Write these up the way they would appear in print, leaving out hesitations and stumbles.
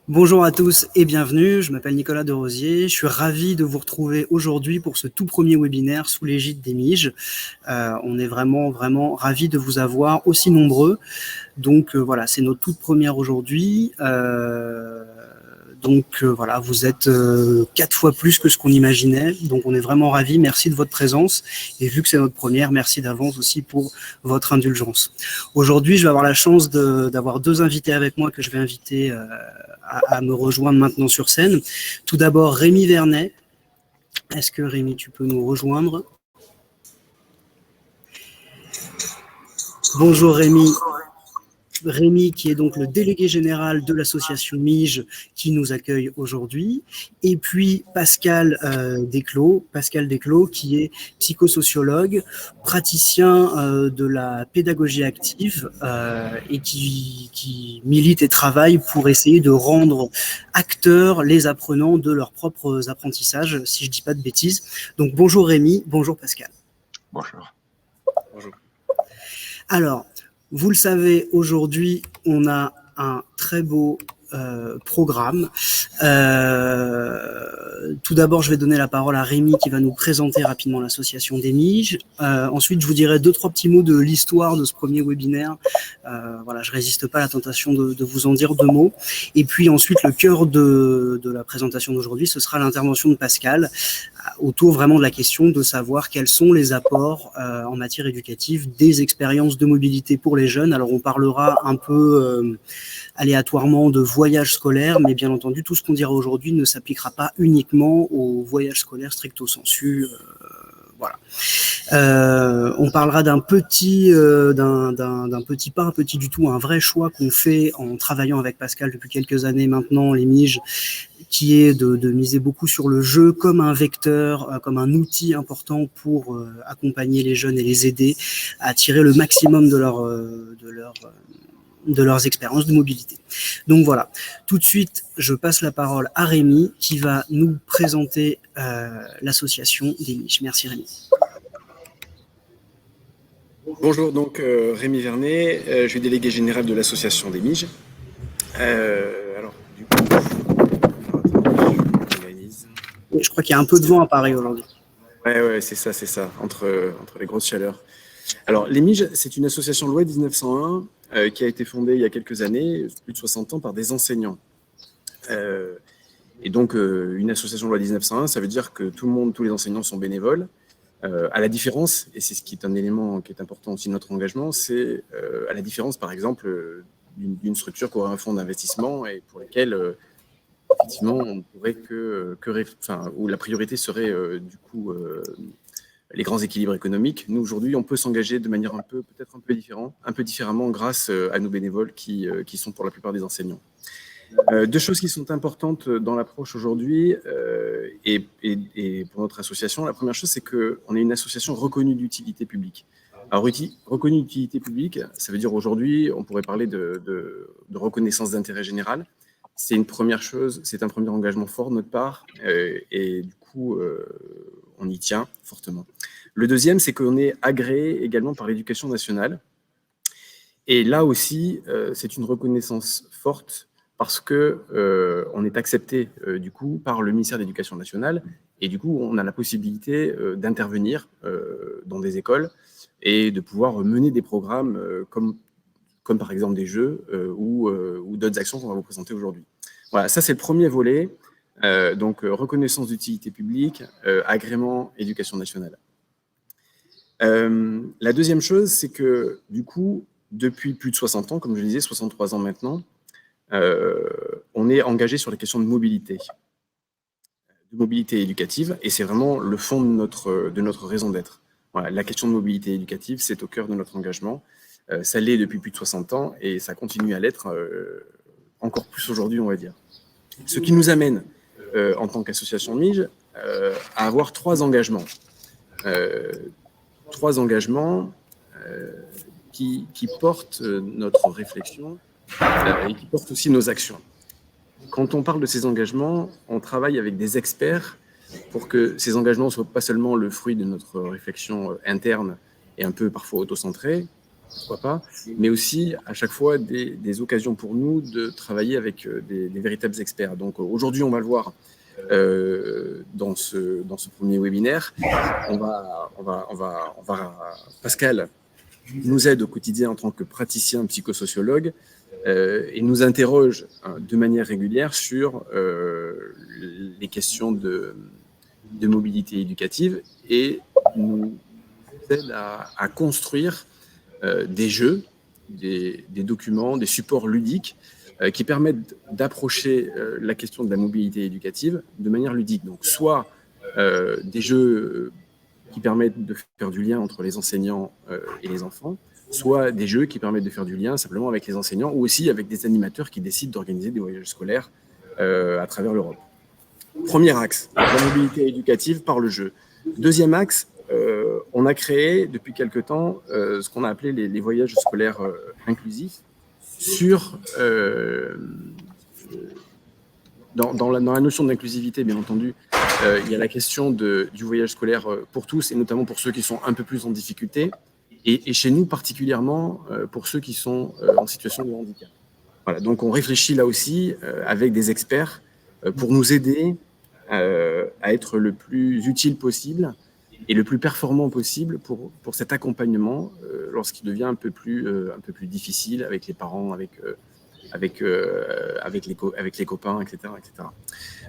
Bonjour à tous et bienvenue, je m'appelle Nicolas Derosier, je suis ravi de vous retrouver aujourd'hui pour ce tout premier webinaire sous l'égide des MIGE. On est vraiment ravis de vous avoir aussi nombreux. Donc voilà, c'est notre toute première aujourd'hui. Voilà, vous êtes 4 fois plus que ce qu'on imaginait. Donc on est vraiment ravis. Merci de votre présence. Et vu que c'est notre première, merci d'avance aussi pour votre indulgence. Aujourd'hui, je vais avoir la chance d'avoir deux invités avec moi que je vais inviter à me rejoindre maintenant sur scène. Tout d'abord, Rémi Vernet. Est-ce que Rémi, tu peux nous rejoindre? Bonjour Rémi. Rémi, qui est donc le délégué général de l'association MIGE, qui nous accueille aujourd'hui. Et puis Pascal Desclos, qui est psychosociologue, praticien de la pédagogie active et qui milite et travaille pour essayer de rendre acteurs les apprenants de leurs propres apprentissages, si je ne dis pas de bêtises. Donc bonjour Rémi, bonjour Pascal. Bonjour. Bonjour. Alors, vous le savez, aujourd'hui, on a un très beau programme. Tout d'abord, je vais donner la parole à Rémi qui va nous présenter rapidement l'association des MIGE. Ensuite, je vous dirai 2-3 petits mots de l'histoire de ce premier webinaire. Voilà, je résiste pas à la tentation de vous en dire 2 mots. Et puis ensuite, le cœur de la présentation d'aujourd'hui, ce sera l'intervention de Pascal autour vraiment de la question de savoir quels sont les apports en matière éducative des expériences de mobilité pour les jeunes. Alors, on parlera un peu aléatoirement de voyages scolaires, mais bien entendu, tout ce qu'on dira aujourd'hui ne s'appliquera pas uniquement aux voyages scolaires stricto sensu. Voilà. On parlera d'un petit pas, un petit du tout, un vrai choix qu'on fait en travaillant avec Pascal depuis quelques années maintenant, les MIGE, qui est de miser beaucoup sur le jeu comme un vecteur, comme un outil important pour accompagner les jeunes et les aider à tirer le maximum de leurs expériences de mobilité. Donc voilà, tout de suite, je passe la parole à Rémi qui va nous présenter l'association des MIGE. Merci Rémi. Bonjour, donc Rémi Vernet, je suis délégué général de l'association des MIGE. Alors, du coup, je crois qu'il y a un peu de vent à Paris aujourd'hui. Ouais, c'est ça, entre les grosses chaleurs. Alors, les MIGE, c'est une association loi 1901 qui a été fondée il y a quelques années, plus de 60 ans, par des enseignants. Et donc, une association loi 1901, ça veut dire que tous les enseignants sont bénévoles. À la différence, et c'est ce qui est un élément qui est important aussi de notre engagement, c'est à la différence, par exemple, d'une structure qui aurait un fonds d'investissement et pour lesquels, effectivement, on pourrait où la priorité serait du coup les grands équilibres économiques. Nous, aujourd'hui, on peut s'engager de manière peut-être un peu différemment grâce à nos bénévoles qui sont pour la plupart des enseignants. 2 choses qui sont importantes dans l'approche aujourd'hui et pour notre association. La première chose, c'est qu'on est une association reconnue d'utilité publique. Alors, reconnue d'utilité publique, ça veut dire aujourd'hui, on pourrait parler de reconnaissance d'intérêt général. C'est une première chose, c'est un premier engagement fort de notre part et du coup, on y tient fortement. Le deuxième, c'est qu'on est agréé également par l'Éducation nationale. Et là aussi, c'est une reconnaissance forte parce qu'on est accepté du coup par le ministère de l'Éducation nationale et du coup on a la possibilité d'intervenir dans des écoles et de pouvoir mener des programmes comme par exemple des jeux ou d'autres actions qu'on va vous présenter aujourd'hui. Voilà, ça c'est le premier volet, donc reconnaissance d'utilité publique, agrément éducation nationale. La deuxième chose, c'est que du coup, depuis plus de 60 ans, comme je le disais, 63 ans maintenant, on est engagé sur les questions de mobilité éducative, et c'est vraiment le fond de notre raison d'être. Voilà, la question de mobilité éducative, c'est au cœur de notre engagement. Ça l'est depuis plus de 60 ans, et ça continue à l'être encore plus aujourd'hui, on va dire. Ce qui nous amène, en tant qu'association MIGE, à avoir 3 engagements. 3 engagements qui portent notre réflexion et qui portent aussi nos actions. Quand on parle de ces engagements, on travaille avec des experts pour que ces engagements ne soient pas seulement le fruit de notre réflexion interne et un peu parfois auto-centrée, pourquoi pas, mais aussi à chaque fois des occasions pour nous de travailler avec des véritables experts. Donc aujourd'hui, on va le voir dans ce premier webinaire. Pascal nous aide au quotidien en tant que praticien psychosociologue et nous interroge de manière régulière sur les questions de mobilité éducative et nous aide à construire des jeux, des documents, des supports ludiques qui permettent d'approcher la question de la mobilité éducative de manière ludique. Donc, soit des jeux qui permettent de faire du lien entre les enseignants et les enfants, soit des jeux qui permettent de faire du lien simplement avec les enseignants ou aussi avec des animateurs qui décident d'organiser des voyages scolaires à travers l'Europe. Premier axe, la mobilité éducative par le jeu. Deuxième axe, on a créé depuis quelque temps ce qu'on a appelé les voyages scolaires inclusifs. Dans la notion d'inclusivité, bien entendu, il y a la question du voyage scolaire pour tous, et notamment pour ceux qui sont un peu plus en difficulté, et chez nous particulièrement pour ceux qui sont en situation de handicap. Voilà, donc on réfléchit là aussi avec des experts pour nous aider à être le plus utile possible et le plus performant possible pour cet accompagnement lorsqu'il devient un peu plus difficile avec les parents, avec les copains, etc.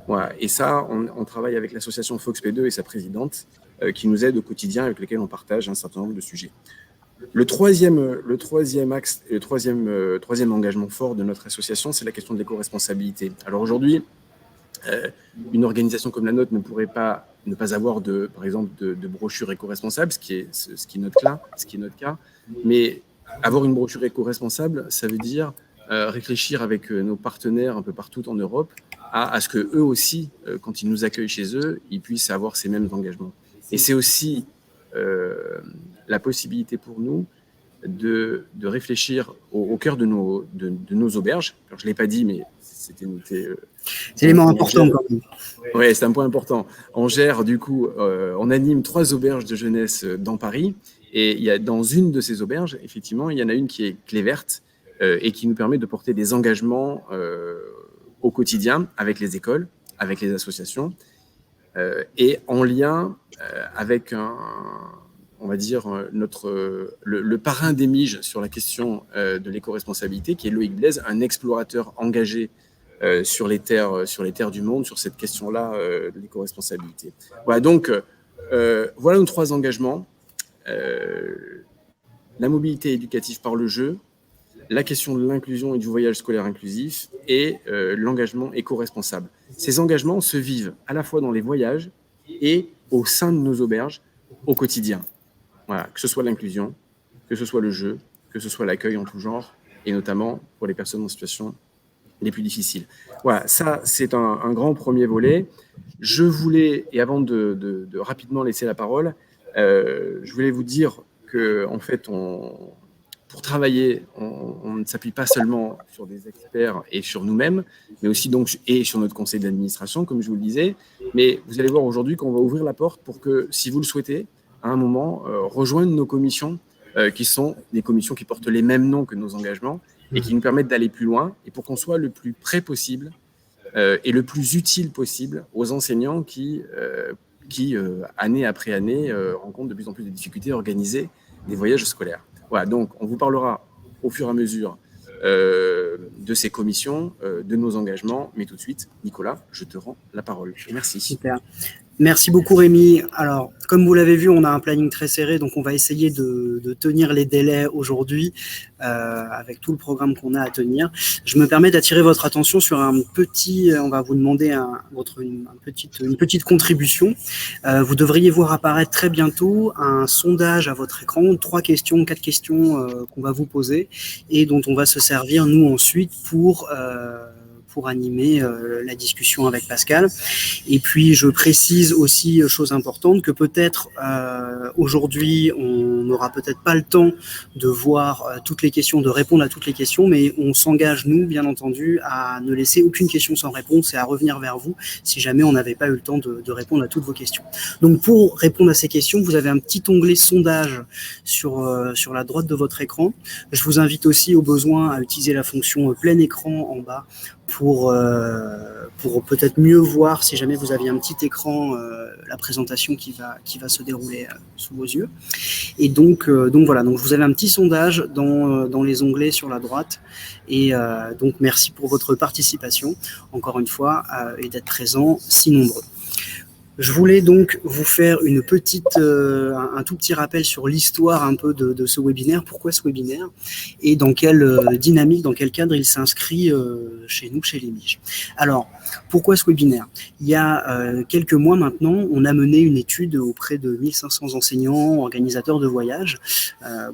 Voilà. Et ça, on travaille avec l'association FOXP2 et sa présidente qui nous aide au quotidien, avec lesquels on partage un certain nombre de sujets. Le troisième axe, le troisième engagement fort de notre association, c'est la question de l'éco-responsabilité. Alors aujourd'hui, une organisation comme la nôtre ne pourrait pas ne pas avoir par exemple de brochure éco-responsable, ce qui est notre cas, mais avoir une brochure éco-responsable, ça veut dire réfléchir avec nos partenaires un peu partout en Europe à ce que eux aussi, quand ils nous accueillent chez eux, ils puissent avoir ces mêmes engagements. Et c'est aussi la possibilité pour nous de réfléchir au cœur de nos auberges. Alors, je ne l'ai pas dit, mais c'était noté. C'est l'élément important quand même. Oui, c'est un point important. On gère, du coup, on anime 3 auberges de jeunesse dans Paris. Et il y a, dans une de ces auberges, effectivement, il y en a une qui est clé verte et qui nous permet de porter des engagements au quotidien avec les écoles, avec les associations et en lien avec on va dire, le parrain des Miges sur la question de l'éco-responsabilité, qui est Loïc Blaise, un explorateur engagé sur les terres du monde, sur cette question-là de l'éco-responsabilité. Voilà, donc, voilà nos 3 engagements. La mobilité éducative par le jeu, la question de l'inclusion et du voyage scolaire inclusif et l'engagement éco-responsable. Ces engagements se vivent à la fois dans les voyages et au sein de nos auberges au quotidien. Voilà, que ce soit l'inclusion, que ce soit le jeu, que ce soit l'accueil en tout genre, et notamment pour les personnes en situation les plus difficiles. Voilà, ça c'est un grand premier volet. Je voulais, et avant de rapidement laisser la parole, je voulais vous dire que en fait, pour travailler, on ne s'appuie pas seulement sur des experts et sur nous-mêmes, mais aussi donc et sur notre conseil d'administration, comme je vous le disais. Mais vous allez voir aujourd'hui qu'on va ouvrir la porte pour que, si vous le souhaitez, à un moment, rejoindre nos commissions, qui sont des commissions qui portent les mêmes noms que nos engagements et qui nous permettent d'aller plus loin, et pour qu'on soit le plus près possible et le plus utile possible aux enseignants qui année après année, rencontrent de plus en plus de difficultés à organiser des voyages scolaires. Voilà, donc on vous parlera au fur et à mesure de ces commissions, de nos engagements, mais tout de suite, Nicolas, je te rends la parole. Et merci. Super. Merci beaucoup Rémi. Alors, comme vous l'avez vu, on a un planning très serré, donc on va essayer de tenir les délais aujourd'hui avec tout le programme qu'on a à tenir. Je me permets d'attirer votre attention sur on va vous demander une petite contribution. Vous devriez voir apparaître très bientôt un sondage à votre écran, 4 questions qu'on va vous poser et dont on va se servir nous ensuite pour pour animer la discussion avec Pascal. Et puis je précise aussi, chose importante, que peut-être aujourd'hui on n'aura peut-être pas le temps de voir toutes les questions, de répondre à toutes les questions, mais on s'engage, nous, bien entendu, à ne laisser aucune question sans réponse et à revenir vers vous si jamais on n'avait pas eu le temps de répondre à toutes vos questions. Donc pour répondre à ces questions, vous avez un petit onglet sondage sur la droite de votre écran. Je vous invite aussi au besoin à utiliser la fonction plein écran en bas pour peut-être mieux voir, si jamais vous aviez un petit écran, la présentation qui va se dérouler sous vos yeux. Et donc voilà, donc vous avez un petit sondage dans les onglets sur la droite. Et donc merci pour votre participation, encore une fois, et d'être présents si nombreux. Je voulais donc vous faire un tout petit rappel sur l'histoire un peu de ce webinaire. Pourquoi ce webinaire et dans quelle dynamique, dans quel cadre il s'inscrit chez nous, chez les MIJ. Alors, pourquoi ce webinaire? Il y a quelques mois maintenant, on a mené une étude auprès de 1500 enseignants, organisateurs de voyages,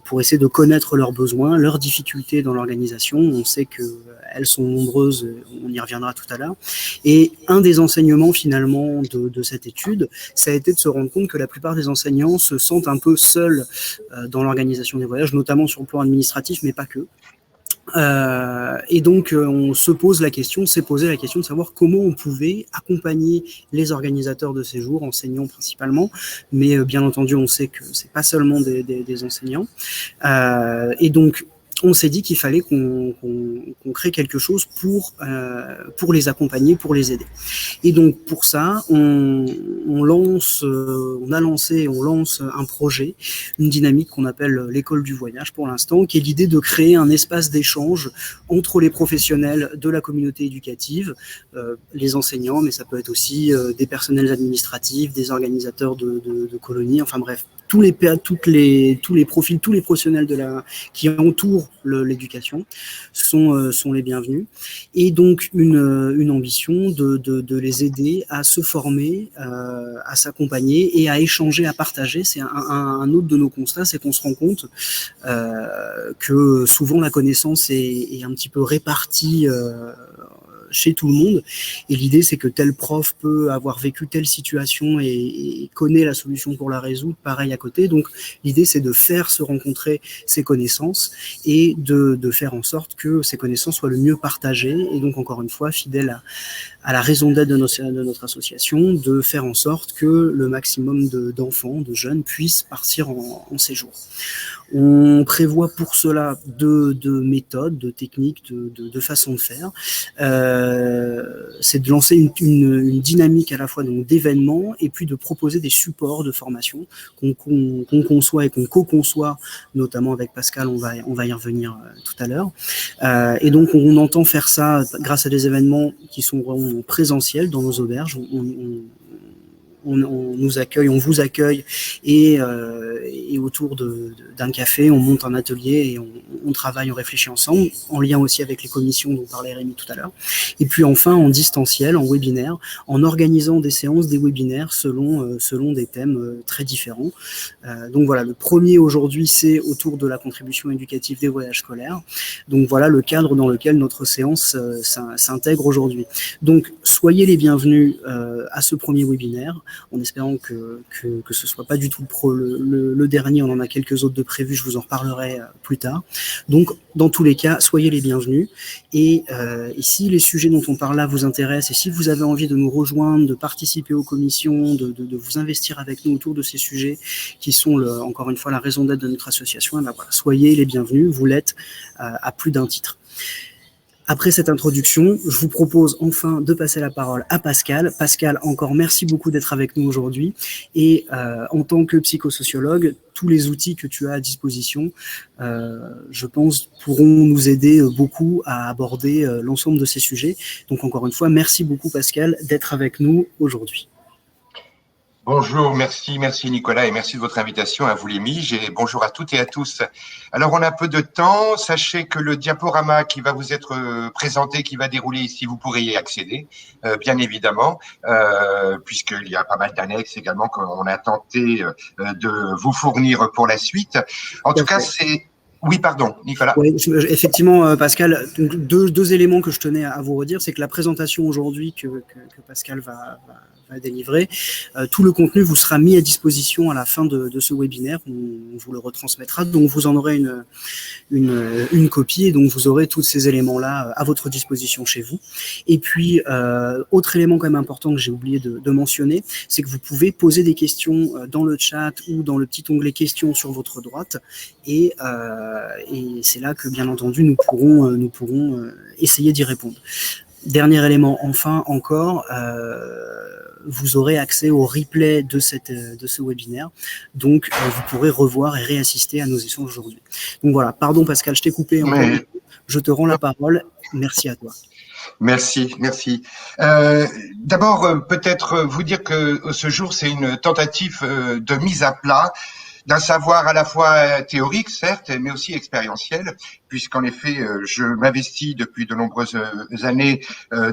pour essayer de connaître leurs besoins, leurs difficultés dans l'organisation. On sait qu'elles sont nombreuses, on y reviendra tout à l'heure. Et un des enseignements finalement de cette étude, ça a été de se rendre compte que la plupart des enseignants se sentent un peu seuls dans l'organisation des voyages, notamment sur le plan administratif, mais pas que. Et donc, on s'est posé la question de savoir comment on pouvait accompagner les organisateurs de séjours, enseignants principalement, mais bien entendu, on sait que c'est pas seulement des enseignants. Et donc, on s'est dit qu'il fallait qu'on crée quelque chose pour les accompagner, pour les aider. Et donc pour ça, on lance un projet, une dynamique qu'on appelle l'école du voyage pour l'instant, qui est l'idée de créer un espace d'échange entre les professionnels de la communauté éducative, les enseignants, mais ça peut être aussi des personnels administratifs, des organisateurs de colonies, enfin bref, tous les profils, tous les professionnels qui entourent l'éducation sont les bienvenus. Et donc une ambition de les aider à se former, à s'accompagner et à échanger, à partager. C'est un autre de nos constats, c'est qu'on se rend compte que souvent la connaissance est un petit peu répartie chez tout le monde, et l'idée c'est que tel prof peut avoir vécu telle situation et connaît la solution pour la résoudre, pareil à côté. Donc l'idée c'est de faire se rencontrer ces connaissances et de faire en sorte que ces connaissances soient le mieux partagées, et donc encore une fois fidèle à la raison d'être de notre association, de faire en sorte que le maximum d'enfants, de jeunes puissent partir en séjour. On prévoit pour cela de méthodes, de techniques, de façons de faire. C'est de lancer une dynamique à la fois d'événements et puis de proposer des supports de formation qu'on conçoit et qu'on co-conçoit, notamment avec Pascal, on va y revenir tout à l'heure. Et donc on entend faire ça grâce à des événements qui sont vraiment présentiels dans nos auberges. On nous accueille, on vous accueille, et autour d'un café, on monte un atelier et on travaille, on réfléchit ensemble, en lien aussi avec les commissions dont parlait Rémi tout à l'heure. Et puis enfin en distanciel, en webinaire, en organisant des séances, des webinaires selon des thèmes très différents. Donc voilà, le premier aujourd'hui, c'est autour de la contribution éducative des voyages scolaires. Donc voilà le cadre dans lequel notre séance s'intègre aujourd'hui. Donc soyez les bienvenus à ce premier webinaire, en espérant que ce soit pas du tout le dernier. On en a quelques autres de prévus, je vous en reparlerai plus tard. Donc dans tous les cas, soyez les bienvenus, et si les sujets dont on parle là vous intéressent, et si vous avez envie de nous rejoindre, de participer aux commissions, de vous investir avec nous autour de ces sujets qui sont encore une fois la raison d'être de notre association, et ben voilà, soyez les bienvenus, vous l'êtes à plus d'un titre. Après cette introduction, je vous propose enfin de passer la parole à Pascal. Pascal, encore merci beaucoup d'être avec nous aujourd'hui. Et en tant que psychosociologue, tous les outils que tu as à disposition, je pense, pourront nous aider beaucoup à aborder l'ensemble de ces sujets. Donc encore une fois, merci beaucoup Pascal d'être avec nous aujourd'hui. Bonjour, merci Nicolas, et merci de votre invitation à vous les MIJ, et bonjour à toutes et à tous. Alors on a un peu de temps, sachez que le diaporama qui va vous être présenté, qui va dérouler ici, vous pourrez y accéder, bien évidemment, puisqu'il y a pas mal d'annexes également qu'on a tenté de vous fournir pour la suite. En tout cas, Oui, pardon, Nicolas. Oui, effectivement, Pascal, donc deux éléments que je tenais à vous redire, c'est que la présentation aujourd'hui que Pascal va délivrer, tout le contenu vous sera mis à disposition à la fin de ce webinaire. On vous le retransmettra, donc vous en aurez une copie, et donc vous aurez tous ces éléments-là à votre disposition chez vous. Et puis, autre élément quand même important que j'ai oublié de mentionner, c'est que vous pouvez poser des questions dans le chat ou dans le petit onglet questions sur votre droite, et c'est là que, bien entendu, nous pourrons essayer d'y répondre. Dernier élément, enfin encore, vous aurez accès au replay de ce webinaire, donc vous pourrez revoir et réassister à nos échanges aujourd'hui. Donc voilà, pardon Pascal, je t'ai coupé, je te rends la parole, merci à toi. Merci. D'abord, peut-être vous dire que ce jour, c'est une tentative de mise à plat d'un savoir à la fois théorique, certes, mais aussi expérientiel, puisqu'en effet, je m'investis depuis de nombreuses années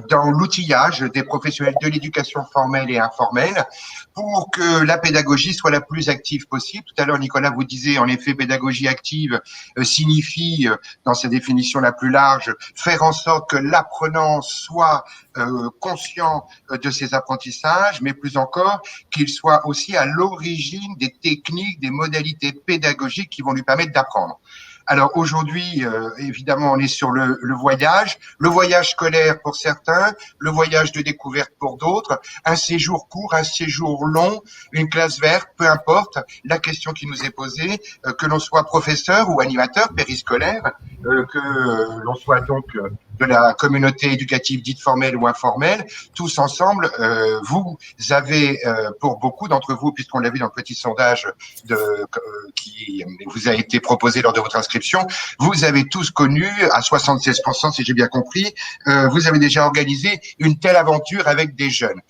dans l'outillage des professionnels de l'éducation formelle et informelle pour que la pédagogie soit la plus active possible. Tout à l'heure, Nicolas vous disait, en effet, pédagogie active signifie, dans sa définition la plus large, faire en sorte que l'apprenant soit conscient de ses apprentissages, mais plus encore, qu'il soit aussi à l'origine des techniques, des modalités pédagogiques qui vont lui permettre d'apprendre. Alors aujourd'hui, évidemment, on est sur le voyage scolaire pour certains, le voyage de découverte pour d'autres, un séjour court, un séjour long, une classe verte, peu importe, la question qui nous est posée, que l'on soit professeur ou animateur périscolaire, que l'on soit donc de la communauté éducative dite formelle ou informelle, tous ensemble, vous avez, pour beaucoup d'entre vous, puisqu'on l'a vu dans le petit sondage qui vous a été proposé lors de votre inscription, vous avez tous connu, à 76% si j'ai bien compris, vous avez déjà organisé une telle aventure avec des jeunes.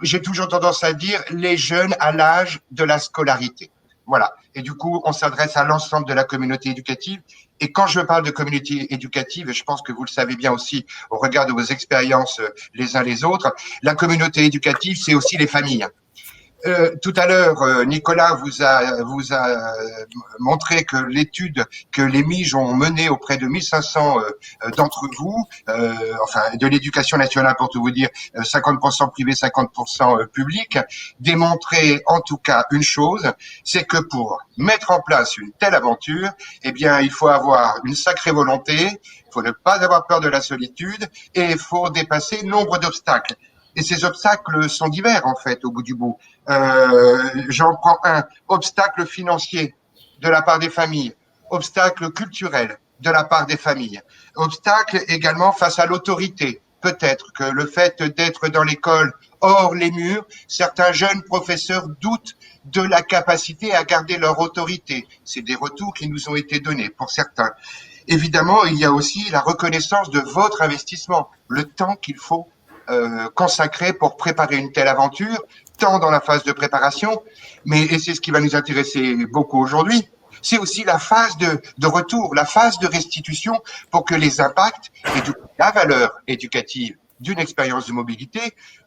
J'ai toujours tendance à dire les jeunes à l'âge de la scolarité. Voilà. Et du coup, on s'adresse à l'ensemble de la communauté éducative. Et quand je parle de communauté éducative, et je pense que vous le savez bien aussi au regard de vos expériences les uns les autres, la communauté éducative, c'est aussi les familles. Tout à l'heure, Nicolas vous a montré que l'étude que les MIJ ont menée auprès de 1500 d'entre vous, enfin de l'éducation nationale pour tout vous dire, 50% privé, 50% public, démontrait en tout cas une chose, c'est que pour mettre en place une telle aventure, eh bien il faut avoir une sacrée volonté, il faut ne pas avoir peur de la solitude et il faut dépasser nombre d'obstacles. Et ces obstacles sont divers, en fait, au bout du bout. J'en prends un. Obstacle financier de la part des familles. Obstacle culturel de la part des familles. Obstacle également face à l'autorité. Peut-être que le fait d'être dans l'école hors les murs, certains jeunes professeurs doutent de la capacité à garder leur autorité. C'est des retours qui nous ont été donnés pour certains. Évidemment, il y a aussi la reconnaissance de votre investissement, le temps qu'il faut consacré pour préparer une telle aventure, tant dans la phase de préparation, mais, et c'est ce qui va nous intéresser beaucoup aujourd'hui, c'est aussi la phase de retour, la phase de restitution pour que les impacts et la valeur éducative d'une expérience de mobilité,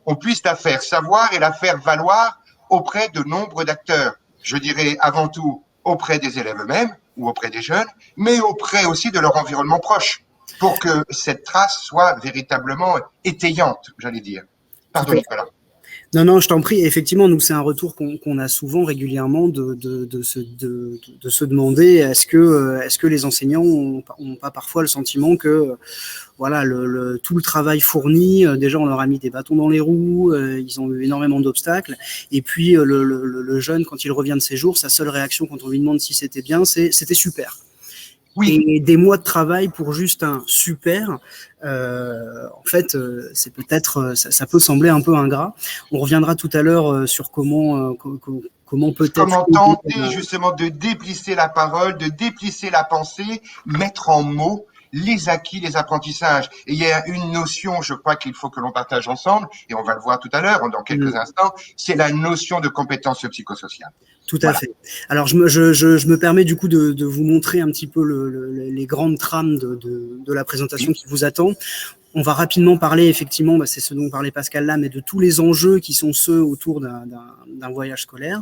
on puisse la faire savoir et la faire valoir auprès de nombre d'acteurs. Je dirais avant tout auprès des élèves eux-mêmes ou auprès des jeunes, mais auprès aussi de leur environnement proche, pour que cette trace soit véritablement étayante, j'allais dire. Pardon, Nicolas. Non, je t'en prie. Effectivement, nous, c'est un retour qu'on a souvent régulièrement de se demander est-ce que les enseignants ont pas parfois le sentiment que voilà tout le travail fourni, déjà on leur a mis des bâtons dans les roues, ils ont eu énormément d'obstacles, et puis le jeune, quand il revient de ses jours, sa seule réaction quand on lui demande si c'était bien, c'était super. Oui. Et des mois de travail pour juste un super, en fait, c'est peut-être, ça peut sembler un peu ingrat. On reviendra tout à l'heure sur comment peut-être... Comment tenter justement de déplisser la parole, de déplisser la pensée, mettre en mots les acquis, les apprentissages. Et il y a une notion, je crois qu'il faut que l'on partage ensemble, et on va le voir tout à l'heure, dans quelques instants, c'est la notion de compétence psychosociale. Tout à Voilà. fait. Alors, je me permets du coup de vous montrer un petit peu les grandes trames de la présentation Oui, qui vous attend. On va rapidement parler, effectivement, c'est ce dont parlait Pascal là, mais de tous les enjeux qui sont ceux autour d'un voyage scolaire.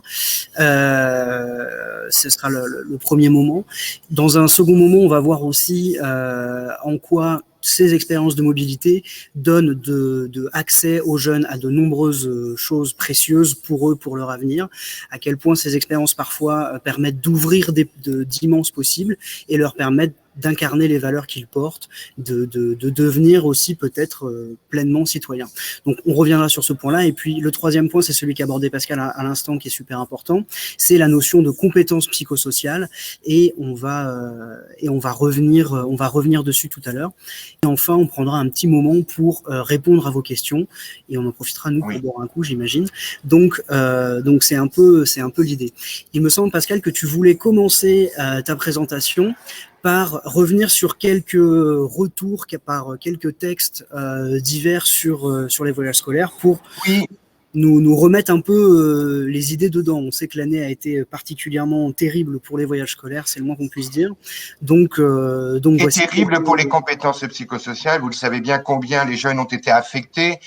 Ce sera le premier moment. Dans un second moment, on va voir aussi en quoi ces expériences de mobilité donnent de accès aux jeunes à de nombreuses choses précieuses pour eux, pour leur avenir, à quel point ces expériences parfois permettent d'ouvrir d'immenses possibles et leur permettent d'incarner les valeurs qu'ils portent, de devenir aussi peut-être pleinement citoyen. Donc on reviendra sur ce point-là. Et puis le troisième point, c'est celui qu'abordait Pascal à l'instant, qui est super important, c'est la notion de compétences psychosociales. Et on va revenir dessus tout à l'heure. Et enfin, on prendra un petit moment pour répondre à vos questions. Et on en profitera, nous, pour boire un coup, j'imagine. Donc c'est un peu l'idée. Il me semble, Pascal, que tu voulais commencer ta présentation par revenir sur quelques retours, par quelques textes divers sur les voyages scolaires pour oui. nous remettre un peu les idées dedans. On sait que l'année a été particulièrement terrible pour les voyages scolaires, c'est le moins qu'on puisse dire. Donc Et voici. terrible pour les compétences psychosociales. Vous le savez bien combien les jeunes ont été affectés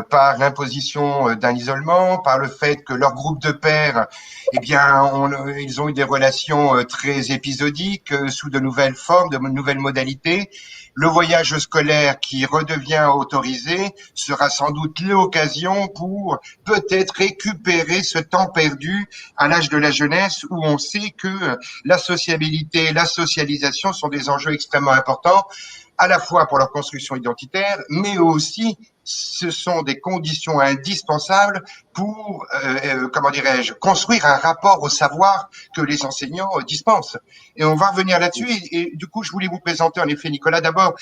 par l'imposition d'un isolement, par le fait que leur groupe de pairs, eh bien, ils ont eu des relations très épisodiques, sous de nouvelles formes, de nouvelles modalités. Le voyage scolaire qui redevient autorisé sera sans doute l'occasion pour peut-être récupérer ce temps perdu à l'âge de la jeunesse, où on sait que la sociabilité, la socialisation sont des enjeux extrêmement importants, à la fois pour leur construction identitaire, mais aussi ce sont des conditions indispensables pour, comment dirais-je, construire un rapport au savoir que les enseignants dispensent. Et on va revenir là-dessus. Et du coup, je voulais vous présenter en effet, Nicolas, d'abord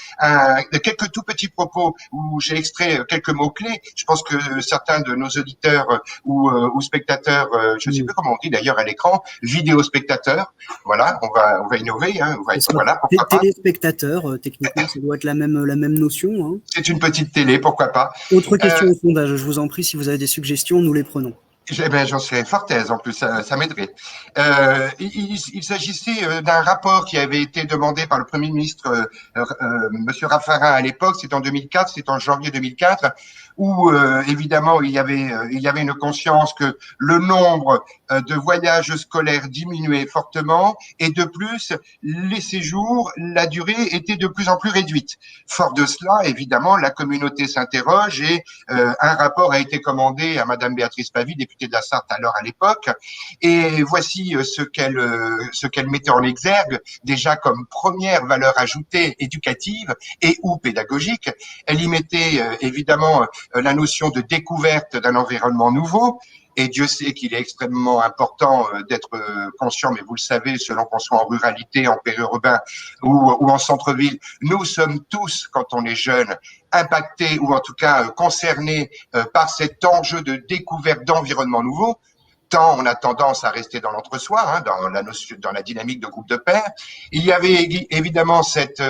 quelques tout petits propos où j'ai extrait quelques mots-clés. Je pense que certains de nos auditeurs ou spectateurs, je ne sais plus comment on dit d'ailleurs à l'écran, vidéo-spectateurs, voilà, on va innover, hein, voilà, pourquoi pas. Téléspectateurs, techniquement, ça doit être la même notion. Hein. C'est une petite télé, pourquoi pas. Autre question au sondage, je vous en prie, si vous avez des suggestions, nous les prenons. Eh ben, j'en serais fort aise, en plus, ça m'aiderait. Il s'agissait d'un rapport qui avait été demandé par le Premier ministre, Monsieur Raffarin à l'époque, c'est en 2004, c'est en janvier 2004, où évidemment il y avait une conscience que le nombre de voyages scolaires diminuait fortement, et de plus, les séjours, la durée était de plus en plus réduite. Fort de cela, évidemment, la communauté s'interroge et un rapport a été commandé à Madame Béatrice Pavie, députée de la Sarthe alors à l'époque, et voici ce qu'elle mettait en exergue déjà comme première valeur ajoutée éducative et ou pédagogique. Elle y mettait évidemment la notion de découverte d'un environnement nouveau. Et Dieu sait qu'il est extrêmement important d'être conscient, mais vous le savez, selon qu'on soit en ruralité, en périurbain ou en centre-ville, nous sommes tous, quand on est jeune, impactés ou en tout cas concernés par cet enjeu de découverte d'environnement nouveau. Tant on a tendance à rester dans l'entre-soi, hein, dans la dynamique de groupe de pairs. Il y avait évidemment cette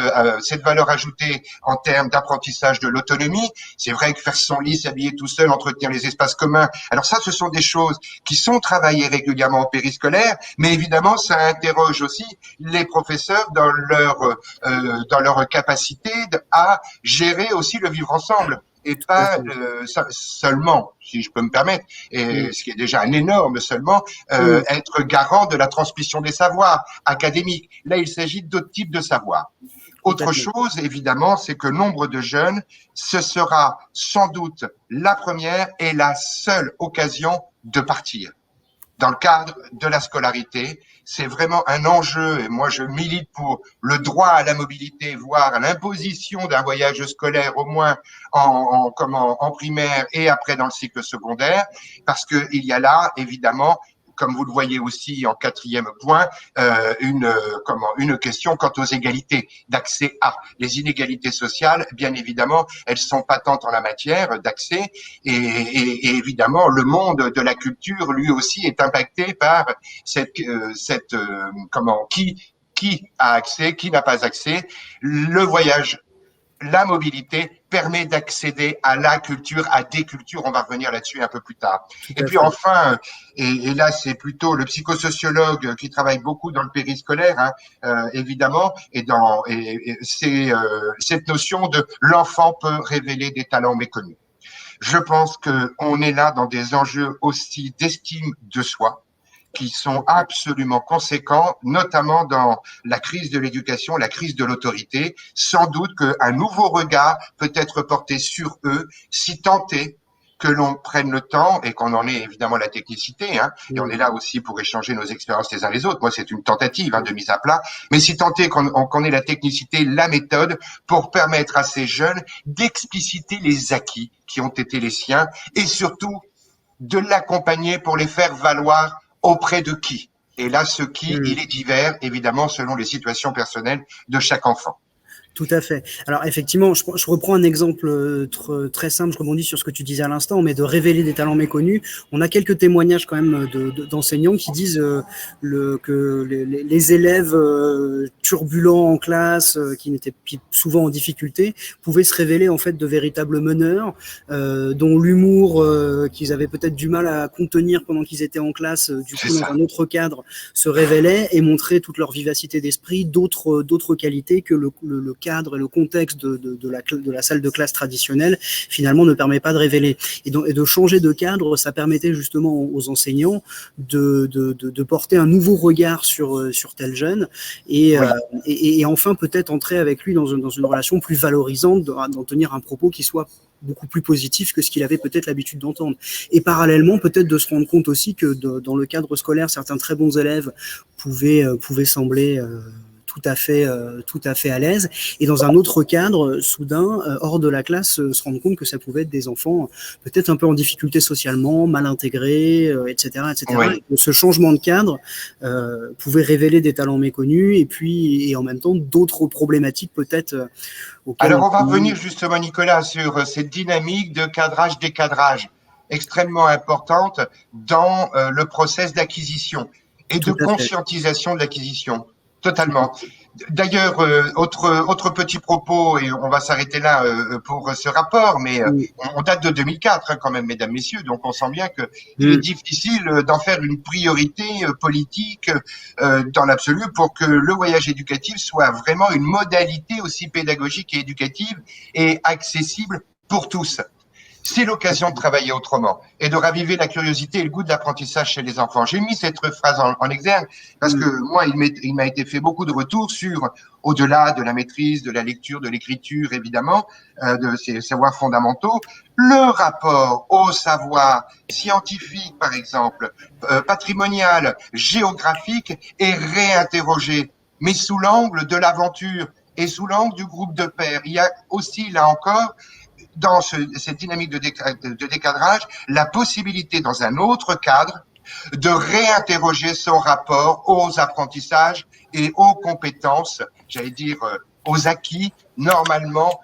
valeur ajoutée en termes d'apprentissage de l'autonomie. C'est vrai que faire son lit, s'habiller tout seul, entretenir les espaces communs. Alors ça, ce sont des choses qui sont travaillées régulièrement en périscolaire, mais évidemment, ça interroge aussi les professeurs dans leur capacité à gérer aussi le vivre ensemble. Et pas seulement, si je peux me permettre, et ce qui est déjà un énorme seulement, être garant de la transmission des savoirs académiques. Là, il s'agit d'autres types de savoirs. Autre chose, évidemment, c'est que nombre de jeunes, ce sera sans doute la première et la seule occasion de partir. Dans le cadre de la scolarité, c'est vraiment un enjeu, et moi je milite pour le droit à la mobilité, voire à l'imposition d'un voyage scolaire au moins en primaire et après dans le cycle secondaire, parce que il y a là évidemment, comme vous le voyez aussi en quatrième point, une question quant aux égalités d'accès à. Les inégalités sociales, bien évidemment, elles sont patentes en la matière d'accès, et évidemment, le monde de la culture, lui aussi, est impacté par qui a accès, qui n'a pas accès. Le voyage la mobilité permet d'accéder à la culture, à des cultures. On va revenir là-dessus un peu plus tard. Et puis enfin, et là c'est plutôt le psychosociologue qui travaille beaucoup dans le périscolaire, évidemment, c'est cette notion de l'enfant peut révéler des talents méconnus. Je pense qu'on est là dans des enjeux aussi d'estime de soi, qui sont absolument conséquents, notamment dans la crise de l'éducation, la crise de l'autorité. Sans doute qu'un nouveau regard peut être porté sur eux, si tant est que l'on prenne le temps et qu'on en ait évidemment la technicité, et on est là aussi pour échanger nos expériences les uns les autres. Moi, c'est une tentative de mise à plat, mais si tant est qu'on ait la technicité, la méthode pour permettre à ces jeunes d'expliciter les acquis qui ont été les siens et surtout de l'accompagner pour les faire valoir auprès de qui? Et là, ce qui, il est divers, évidemment, selon les situations personnelles de chaque enfant. Tout à fait. Alors effectivement, je reprends un exemple très simple, je rebondis sur ce que tu disais à l'instant, mais de révéler des talents méconnus. On a quelques témoignages quand même d'enseignants qui disent que les élèves turbulents en classe, qui étaient souvent en difficulté, pouvaient se révéler en fait de véritables meneurs, dont l'humour qu'ils avaient peut-être du mal à contenir pendant qu'ils étaient en classe, du coup dans un autre cadre, se révélait et montrait toute leur vivacité d'esprit, d'autres qualités que le cadre et le contexte de la salle de classe traditionnelle finalement ne permet pas de révéler. Et de changer de cadre, ça permettait justement aux enseignants de porter un nouveau regard sur tel jeune et enfin peut-être entrer avec lui dans une relation plus valorisante, d'en tenir un propos qui soit beaucoup plus positif que ce qu'il avait peut-être l'habitude d'entendre. Et parallèlement, peut-être de se rendre compte aussi que dans le cadre scolaire, certains très bons élèves pouvaient sembler tout à fait à l'aise, et dans un autre cadre, soudain, hors de la classe, se rendre compte que ça pouvait être des enfants peut-être un peu en difficulté socialement, mal intégrés, etc. Oui. Et ce changement de cadre pouvait révéler des talents méconnus, et en même temps d'autres problématiques peut-être. Alors on va revenir justement, Nicolas, sur cette dynamique de cadrage-décadrage extrêmement importante dans le process d'acquisition et de conscientisation de l'acquisition. Totalement. D'ailleurs, autre petit propos, et on va s'arrêter là pour ce rapport, mais on date de 2004 quand même, mesdames, messieurs, donc on sent bien que il est difficile d'en faire une priorité politique dans l'absolu pour que le voyage éducatif soit vraiment une modalité aussi pédagogique et éducative et accessible pour tous. C'est l'occasion de travailler autrement et de raviver la curiosité et le goût de l'apprentissage chez les enfants. J'ai mis cette phrase en exergue parce que moi, il m'a été fait beaucoup de retours sur, au-delà de la maîtrise, de la lecture, de l'écriture, évidemment, de ces savoirs fondamentaux, le rapport au savoir scientifique, par exemple, patrimonial, géographique, est réinterrogé, mais sous l'angle de l'aventure et sous l'angle du groupe de pairs. Il y a aussi, là encore, dans cette dynamique de décadrage, la possibilité dans un autre cadre de réinterroger son rapport aux apprentissages et aux compétences, j'allais dire aux acquis normalement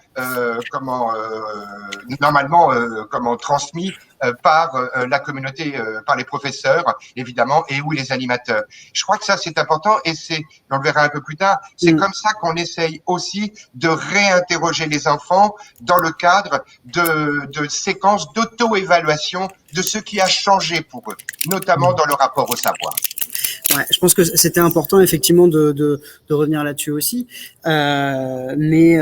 transmis par la communauté, par les professeurs évidemment, et ou les animateurs. Je crois que ça c'est important et on le verra un peu plus tard, c'est comme ça qu'on essaye aussi de réinterroger les enfants dans le cadre de séquences d'auto-évaluation de ce qui a changé pour eux, notamment dans le rapport au savoir. Ouais, je pense que c'était important effectivement de revenir là-dessus aussi, mais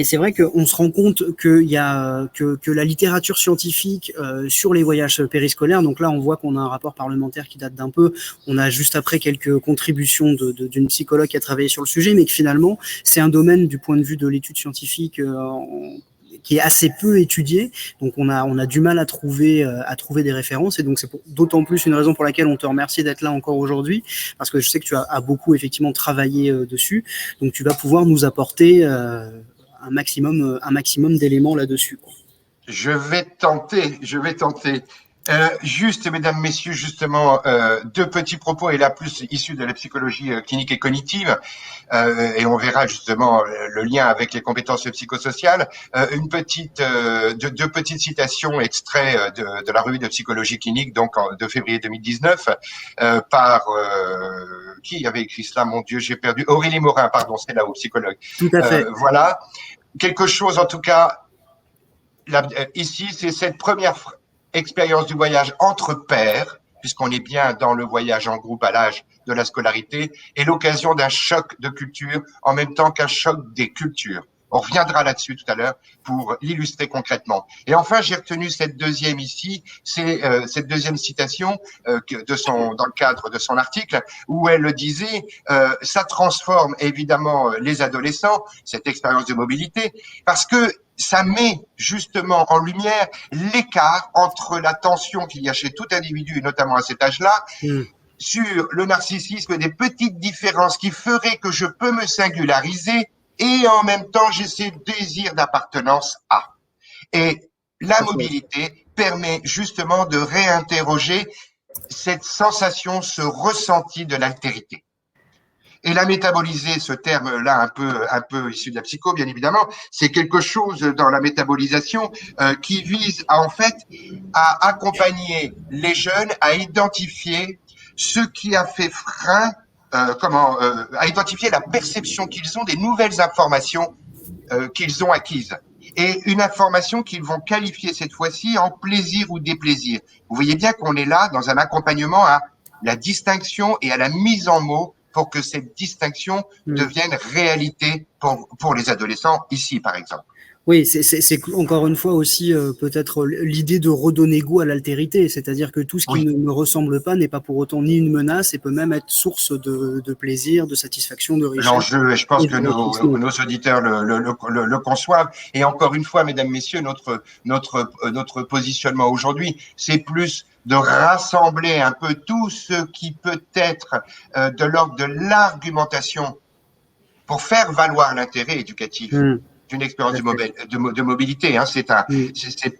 c'est vrai qu'on se rend compte qu'il y a que la littérature scientifique sur les voyages périscolaires. Donc là, on voit qu'on a un rapport parlementaire qui date d'un peu. On a juste après quelques contributions d'une psychologue qui a travaillé sur le sujet, mais que finalement, c'est un domaine du point de vue de l'étude scientifique qui est assez peu étudié, donc on a du mal à trouver des références, et donc c'est d'autant plus une raison pour laquelle on te remercie d'être là encore aujourd'hui, parce que je sais que tu as beaucoup effectivement travaillé dessus, donc tu vas pouvoir nous apporter un maximum d'éléments là-dessus, quoi. Je vais tenter. Juste, mesdames, messieurs, justement, deux petits propos, et là plus issus de la psychologie clinique et cognitive, et on verra justement le lien avec les compétences psychosociales. Deux petites citations extraits de la revue de psychologie clinique, donc de février 2019, par qui avait écrit cela, mon Dieu, j'ai perdu. Aurélie Morin, pardon, c'est là-haut, psychologue. Tout à fait. Voilà, quelque chose en tout cas. Ici, c'est cette première expérience du voyage entre pairs, puisqu'on est bien dans le voyage en groupe à l'âge de la scolarité, et l'occasion d'un choc de culture en même temps qu'un choc des cultures. On reviendra là-dessus tout à l'heure pour l'illustrer concrètement. Et enfin, j'ai retenu cette deuxième ici, c'est cette deuxième citation dans le cadre de son article, où elle le disait, ça transforme évidemment les adolescents, cette expérience de mobilité, parce que ça met justement en lumière l'écart entre la tension qu'il y a chez tout individu, et notamment à cet âge-là, sur le narcissisme, des petites différences qui feraient que je peux me singulariser et en même temps j'ai ce désir d'appartenance à. Et la mobilité permet justement de réinterroger cette sensation, ce ressenti de l'altérité. Et la métaboliser, ce terme-là un peu issu de la psycho, bien évidemment, c'est quelque chose dans la métabolisation qui vise en fait à accompagner les jeunes à identifier ce qui a fait frein, à identifier la perception qu'ils ont des nouvelles informations qu'ils ont acquises. Et une information qu'ils vont qualifier cette fois-ci en plaisir ou déplaisir. Vous voyez bien qu'on est là dans un accompagnement à la distinction et à la mise en mots pour que cette distinction devienne réalité pour les adolescents, ici par exemple. Oui, c'est encore une fois aussi peut-être l'idée de redonner goût à l'altérité, c'est-à-dire que tout ce qui ne me ressemble pas n'est pas pour autant ni une menace et peut même être source de plaisir, de satisfaction, de richesse. L'enjeu, et je pense que nos auditeurs le conçoivent. Et encore une fois, mesdames, messieurs, notre positionnement aujourd'hui, c'est plus de rassembler un peu tout ce qui peut être de l'ordre de l'argumentation pour faire valoir l'intérêt éducatif d'une expérience de mobilité. Hein. C'est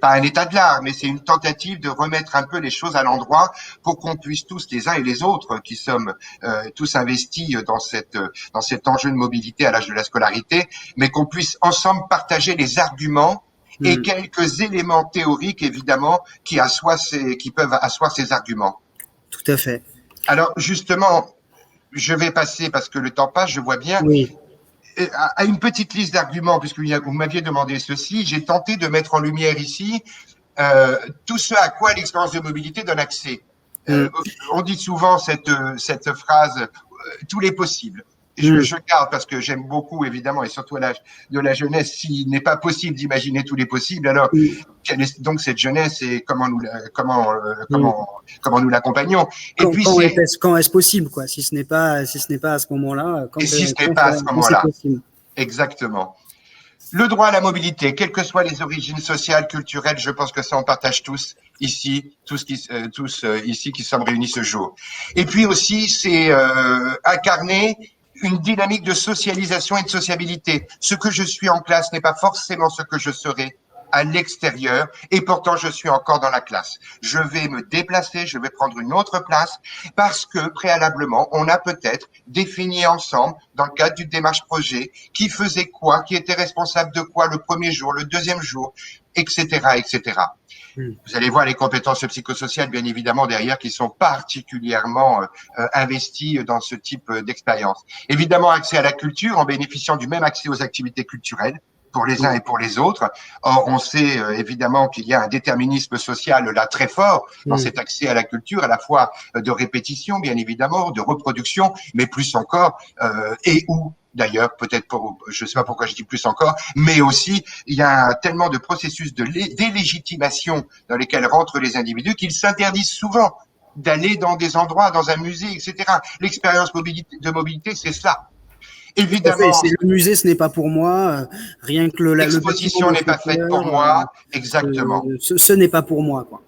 pas un état de l'art, mais c'est une tentative de remettre un peu les choses à l'endroit pour qu'on puisse tous, les uns et les autres, qui sommes tous investis dans cet enjeu de mobilité à l'âge de la scolarité, mais qu'on puisse ensemble partager les arguments et quelques éléments théoriques, évidemment, qui peuvent asseoir ces arguments. Tout à fait. Alors, justement, je vais passer, parce que le temps passe, je vois bien, à une petite liste d'arguments, puisque vous m'aviez demandé ceci, j'ai tenté de mettre en lumière ici tout ce à quoi l'expérience de mobilité donne accès. On dit souvent cette phrase « tous les possibles ». Je garde parce que j'aime beaucoup, évidemment, et surtout à l'âge de la jeunesse, s'il n'est pas possible d'imaginer tous les possibles, alors quelle est donc cette jeunesse et comment nous l'accompagnons. Quand est-ce possible, quoi, si ce n'est pas à ce moment-là. Si ce n'est pas à ce moment-là. Exactement. Le droit à la mobilité, quelles que soient les origines sociales, culturelles, je pense que ça on partage tous ici, tous ici qui sommes réunis ce jour. Et puis aussi, c'est incarner une dynamique de socialisation et de sociabilité. Ce que je suis en classe n'est pas forcément ce que je serai à l'extérieur, et pourtant je suis encore dans la classe. Je vais me déplacer, je vais prendre une autre place, parce que préalablement, on a peut-être défini ensemble, dans le cadre du démarche projet, qui faisait quoi, qui était responsable de quoi le premier jour, le deuxième jour, etc., etc. Vous allez voir les compétences psychosociales, bien évidemment, derrière, qui sont particulièrement investies dans ce type d'expérience. Évidemment, accès à la culture en bénéficiant du même accès aux activités culturelles pour les uns et pour les autres. Or, on sait évidemment qu'il y a un déterminisme social là très fort dans cet accès à la culture, à la fois de répétition, bien évidemment, de reproduction, mais plus encore, d'ailleurs, peut-être, je ne sais pas pourquoi je dis plus encore, mais aussi, il y a tellement de processus de délégitimation dans lesquels rentrent les individus qu'ils s'interdisent souvent d'aller dans des endroits, dans un musée, etc. L'expérience de mobilité, c'est cela. Évidemment. Le musée, ce n'est pas pour moi. Rien que l'exposition n'est pas faite pour moi. Exactement. Ce n'est pas pour moi, quoi.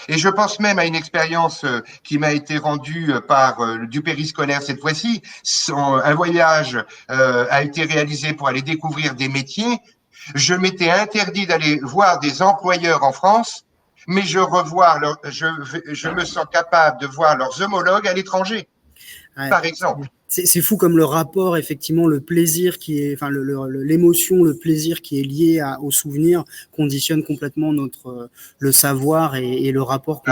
Et je pense même à une expérience qui m'a été rendue par du périscolaire cette fois-ci. Un voyage a été réalisé pour aller découvrir des métiers. Je m'étais interdit d'aller voir des employeurs en France mais je me sens capable de voir leurs homologues à l'étranger, par exemple. C'est fou comme le rapport, effectivement, le plaisir qui est, enfin, l'émotion, le plaisir qui est lié au souvenir conditionne complètement le savoir et le rapport qu'on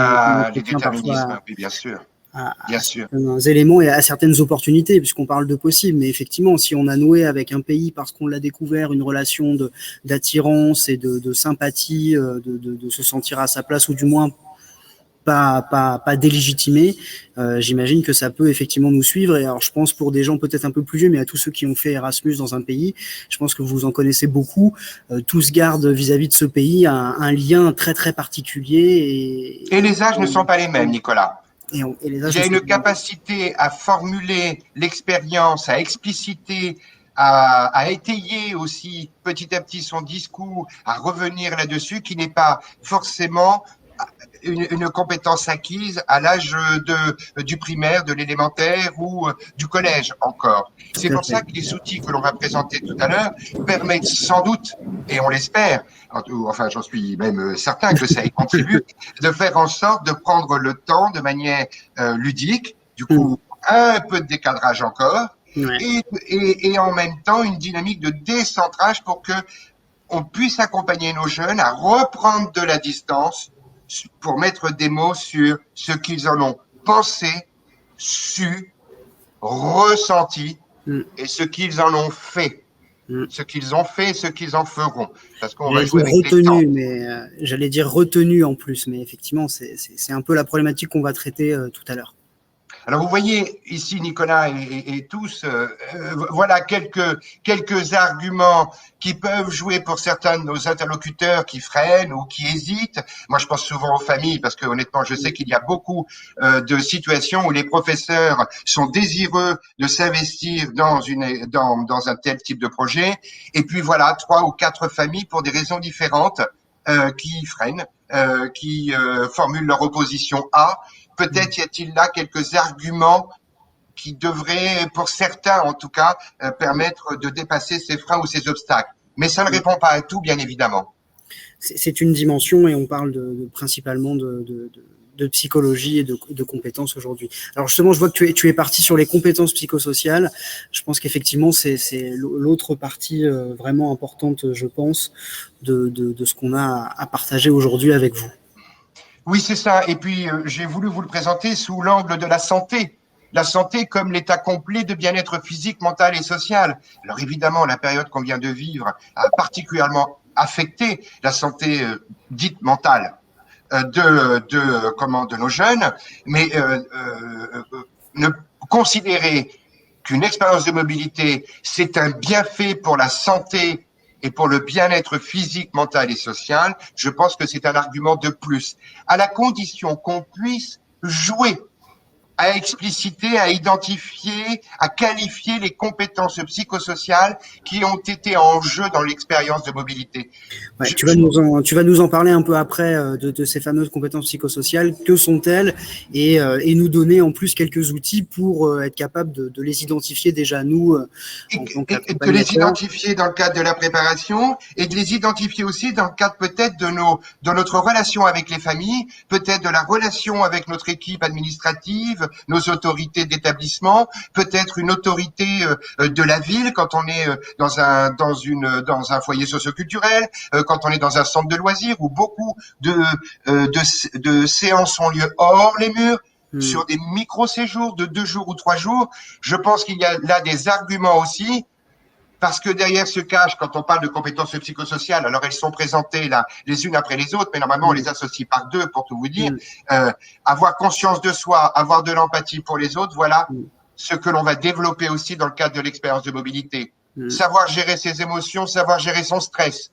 Les déterminismes, parfois oui, bien sûr. à sûr. certains éléments et à certaines opportunités, puisqu'on parle de possible. Mais effectivement, si on a noué avec un pays parce qu'on l'a découvert une relation d'attirance et de sympathie, de se sentir à sa place ou du moins pas délégitimé, j'imagine que ça peut effectivement nous suivre. Et alors, je pense pour des gens peut-être un peu plus vieux, mais à tous ceux qui ont fait Erasmus dans un pays, je pense que vous en connaissez beaucoup, tous gardent vis-à-vis de ce pays un lien très très particulier. Et les âges ne sont pas les mêmes, Nicolas. Il y a une capacité à formuler l'expérience, à expliciter, à étayer aussi petit à petit son discours, à revenir là-dessus, qui n'est pas forcément une compétence acquise à l'âge du primaire, de l'élémentaire ou du collège encore. C'est pour ça que les outils que l'on va présenter tout à l'heure permettent sans doute, et on l'espère, enfin j'en suis même certain que ça y contribue, de faire en sorte de prendre le temps de manière ludique, du coup un peu de décadrage encore, et en même temps une dynamique de décentrage pour que on puisse accompagner nos jeunes à reprendre de la distance pour mettre des mots sur ce qu'ils en ont pensé, su, ressenti et ce qu'ils en ont fait. Ce qu'ils ont fait et ce qu'ils en feront. Parce qu'on va jouer avec les temps. Mais j'allais dire retenu en plus, mais effectivement, c'est un peu la problématique qu'on va traiter tout à l'heure. Alors, vous voyez ici, Nicolas et tous, voilà quelques arguments qui peuvent jouer pour certains de nos interlocuteurs qui freinent ou qui hésitent. Moi, je pense souvent aux familles parce que, honnêtement, je sais qu'il y a beaucoup de situations où les professeurs sont désireux de s'investir dans un tel type de projet. Et puis, voilà, 3 ou 4 familles pour des raisons différentes qui freinent, qui formulent leur opposition à. Peut-être y a-t-il là quelques arguments qui devraient, pour certains en tout cas, permettre de dépasser ces freins ou ces obstacles. Mais ça ne répond pas à tout, bien évidemment. C'est une dimension et on parle principalement de psychologie et de compétences aujourd'hui. Alors justement, je vois que tu es parti sur les compétences psychosociales. Je pense qu'effectivement, c'est l'autre partie vraiment importante, je pense, de ce qu'on a à partager aujourd'hui avec vous. Oui, c'est ça. Et puis, j'ai voulu vous le présenter sous l'angle de la santé. La santé comme l'état complet de bien-être physique, mental et social. Alors évidemment, la période qu'on vient de vivre a particulièrement affecté la santé dite mentale de nos jeunes. Mais ne considérer qu'une expérience de mobilité, c'est un bienfait pour la santé et pour le bien-être physique, mental et social, je pense que c'est un argument de plus, à la condition qu'on puisse jouer, à expliciter, à identifier, à qualifier les compétences psychosociales qui ont été en jeu dans l'expérience de mobilité. Ouais, tu vas nous en parler un peu après de ces fameuses compétences psychosociales. Que sont-elles et nous donner en plus quelques outils pour être capable de les identifier déjà nous et de les identifier dans le cadre de la préparation et de les identifier aussi dans le cadre peut-être de notre relation avec les familles, peut-être de la relation avec notre équipe administrative, nos autorités d'établissement, peut-être une autorité de la ville quand on est dans un foyer socioculturel, quand on est dans un centre de loisirs où beaucoup de séances ont lieu hors les murs, sur des micro-séjours de 2 jours ou 3 jours. Je pense qu'il y a là des arguments aussi, parce que derrière se cache, quand on parle de compétences psychosociales, alors elles sont présentées là les unes après les autres, mais normalement on les associe par 2 pour tout vous dire. Avoir conscience de soi, avoir de l'empathie pour les autres, voilà ce que l'on va développer aussi dans le cadre de l'expérience de mobilité. Savoir gérer ses émotions, savoir gérer son stress.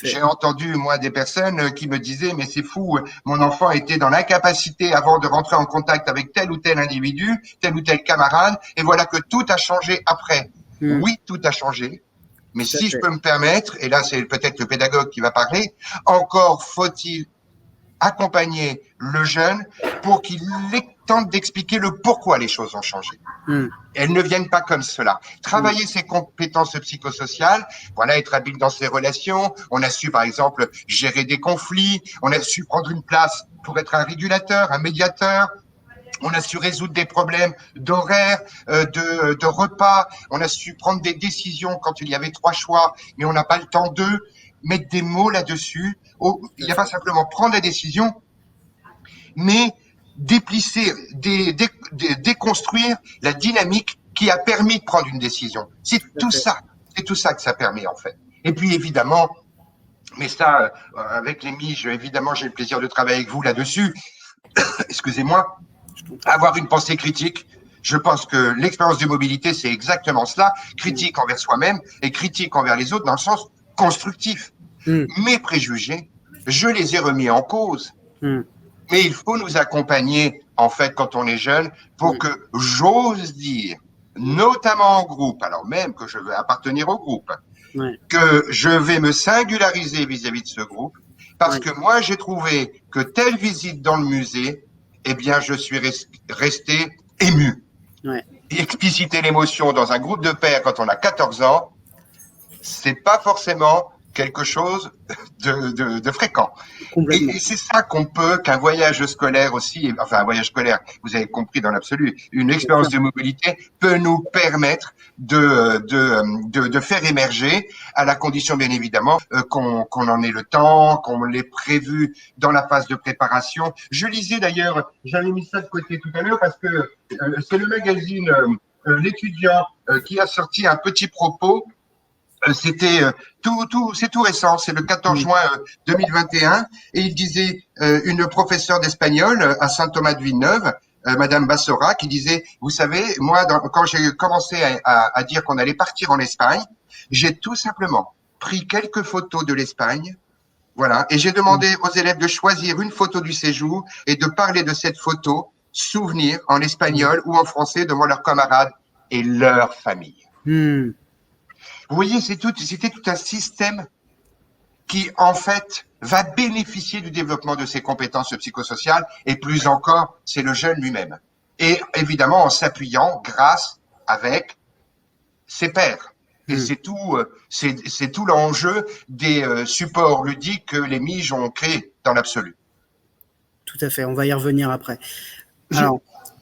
J'ai entendu, moi, des personnes qui me disaient, mais c'est fou, mon enfant était dans l'incapacité avant de rentrer en contact avec tel ou tel individu, tel ou tel camarade, et voilà que tout a changé après. Oui, tout a changé, mais si je peux me permettre, et là c'est peut-être le pédagogue qui va parler, encore faut-il accompagner le jeune pour qu'il tente d'expliquer le pourquoi les choses ont changé. Elles ne viennent pas comme cela. Travailler ses compétences psychosociales, voilà, être habile dans ses relations. On a su, par exemple, gérer des conflits. On a su prendre une place pour être un régulateur, un médiateur. On a su résoudre des problèmes d'horaire, de repas. On a su prendre des décisions quand il y avait 3 choix, mais on n'a pas le temps d'eux. Mettre des mots là-dessus. Il n'y a pas simplement prendre la décision, mais déplisser, déconstruire la dynamique qui a permis de prendre une décision. C'est tout ça que ça permet en fait. Et puis évidemment, mais ça, avec les miges, évidemment, j'ai le plaisir de travailler avec vous là-dessus. Excusez-moi. Avoir une pensée critique. Je pense que l'expérience de mobilité, c'est exactement cela. Critique envers soi-même et critique envers les autres dans le sens constructif. Mes préjugés, je les ai remis en cause. Mais il faut nous accompagner, en fait, quand on est jeune, pour que j'ose dire, notamment en groupe, alors même que je veux appartenir au groupe, que je vais me singulariser vis-à-vis de ce groupe, parce que moi, j'ai trouvé que telle visite dans le musée, eh bien, je suis resté ému. Et expliciter l'émotion dans un groupe de pairs quand on a 14 ans, c'est pas forcément quelque chose de fréquent. Et c'est ça qu'un voyage scolaire aussi, enfin un voyage scolaire, vous avez compris dans l'absolu, une expérience de mobilité peut nous permettre de faire émerger, à la condition bien évidemment qu'on en ait le temps, qu'on l'ait prévu dans la phase de préparation. Je lisais d'ailleurs, j'avais mis ça de côté tout à l'heure parce que c'est le magazine L'étudiant qui a sorti un petit propos. C'est tout récent, c'est le 14 juin 2021, et il disait une professeure d'espagnol à Saint-Thomas-de-Villeneuve, Madame Bassora, qui disait, vous savez, moi, quand j'ai commencé à dire qu'on allait partir en Espagne, j'ai tout simplement pris quelques photos de l'Espagne, voilà, et j'ai demandé aux élèves de choisir une photo du séjour et de parler de cette photo, souvenir en espagnol ou en français devant leurs camarades et leur famille. Vous voyez, c'était tout un système qui, en fait, va bénéficier du développement de ses compétences psychosociales et plus encore, c'est le jeune lui-même. Et évidemment, en s'appuyant grâce avec ses pairs. Et c'est tout l'enjeu des supports ludiques que les miges ont créés dans l'absolu. Tout à fait, on va y revenir après. Alors,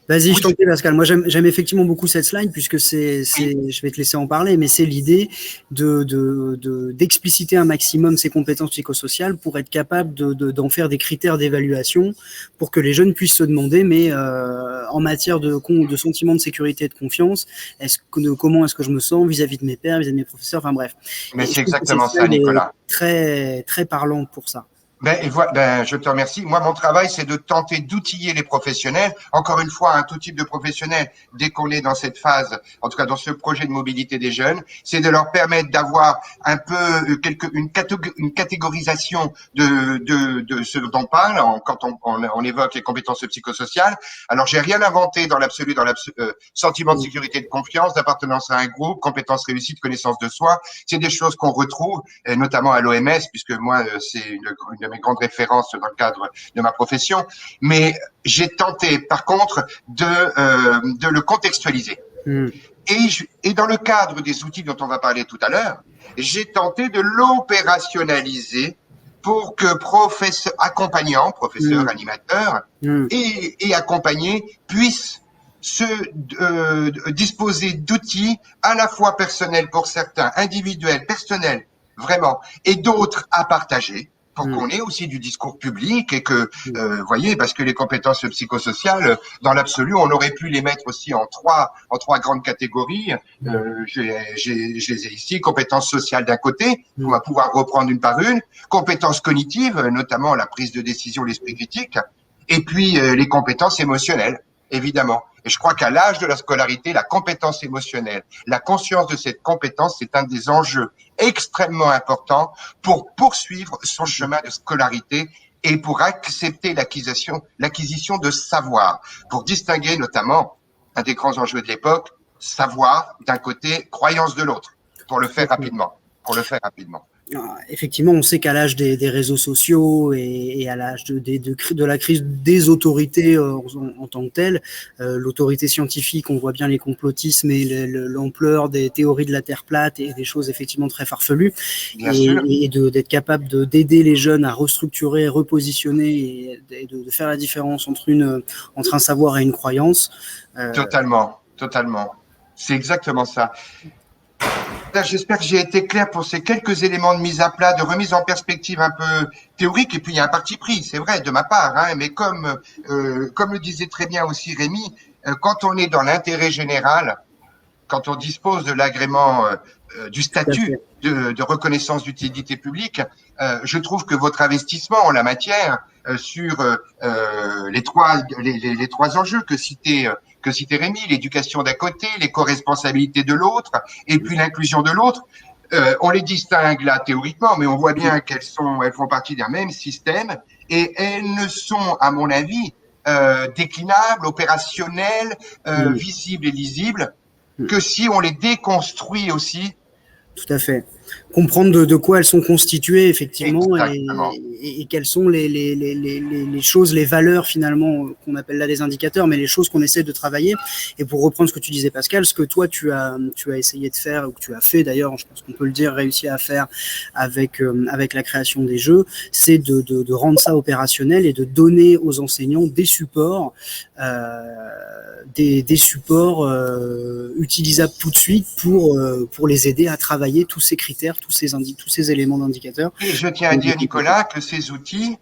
vas-y, je t'en prie, Pascal. Moi, j'aime effectivement beaucoup cette slide puisque je vais te laisser en parler, mais c'est l'idée d'expliciter un maximum ses compétences psychosociales pour être capable d'en faire des critères d'évaluation pour que les jeunes puissent se demander, mais en matière de sentiment de sécurité et de confiance, comment est-ce que je me sens vis-à-vis de mes pairs, vis-à-vis de mes professeurs, enfin bref. Mais c'est exactement ça, Nicolas. Très, très parlante pour ça. Je te remercie. Moi, mon travail, c'est de tenter d'outiller les professionnels. Encore une fois, tout type de professionnels, dès qu'on est dans cette phase, en tout cas dans ce projet de mobilité des jeunes, c'est de leur permettre d'avoir un peu une catégorisation de ce dont on parle quand on évoque les compétences psychosociales. Alors, j'ai rien inventé dans l'absolu, sentiment de sécurité et de confiance, d'appartenance à un groupe, compétences réussies, connaissance de soi. C'est des choses qu'on retrouve, et notamment à l'OMS, puisque moi, c'est une de mes grandes références dans le cadre de ma profession, mais j'ai tenté par contre de le contextualisé. Et dans le cadre des outils dont on va parler tout à l'heure, j'ai tenté de l'opérationnaliser pour que professeurs, animateurs et accompagnés puissent disposer d'outils à la fois personnels pour certains, individuels, personnels, vraiment, et d'autres à partager, pour qu'on ait aussi du discours public et que, voyez, parce que les compétences psychosociales, dans l'absolu, on aurait pu les mettre aussi en trois grandes catégories. Je les ai ici. Compétences sociales d'un côté, on va pouvoir reprendre une par une. Compétences cognitives, notamment la prise de décision, l'esprit critique. Et puis, les compétences émotionnelles, évidemment. Et je crois qu'à l'âge de la scolarité, la compétence émotionnelle, la conscience de cette compétence, c'est un des enjeux extrêmement importants pour poursuivre son chemin de scolarité et pour accepter l'acquisition de savoir, pour distinguer notamment un des grands enjeux de l'époque, savoir d'un côté, croyance de l'autre, pour le faire rapidement. Effectivement, on sait qu'à l'âge des réseaux sociaux et à l'âge de la crise des autorités en tant que telles, l'autorité scientifique, on voit bien les complotismes et l'ampleur des théories de la Terre plate et des choses effectivement très farfelues, et d'être capable d'aider les jeunes à restructurer, repositionner et de faire la différence entre un savoir et une croyance. Totalement. C'est exactement ça. J'espère que j'ai été clair pour ces quelques éléments de mise à plat, de remise en perspective un peu théorique. Et puis, il y a un parti pris, c'est vrai, de ma part. Mais comme le disait très bien aussi Rémi, quand on est dans l'intérêt général, quand on dispose de l'agrément du statut de reconnaissance d'utilité publique, je trouve que votre investissement en la matière sur les trois enjeux que citait Rémi, l'éducation d'un côté, les co-responsabilités de l'autre, et puis l'inclusion de l'autre, on les distingue là théoriquement, mais on voit bien qu'elles font partie d'un même système, et elles ne sont, à mon avis, déclinables, opérationnelles, visibles et lisibles, que si on les déconstruit aussi. Tout à fait. Comprendre de quoi elles sont constituées, effectivement, et quelles sont les choses, les valeurs, finalement, qu'on appelle là des indicateurs, mais les choses qu'on essaie de travailler. Et pour reprendre ce que tu disais, Pascal, ce que toi, tu as essayé de faire, ou que tu as fait d'ailleurs, je pense qu'on peut le dire, réussi à faire avec la création des jeux, c'est de rendre ça opérationnel et de donner aux enseignants des supports, des supports utilisables tout de suite pour les aider à travailler tous ces critères, tous ces éléments d'indicateurs. Et je tiens à dire, Nicolas, que ces outils,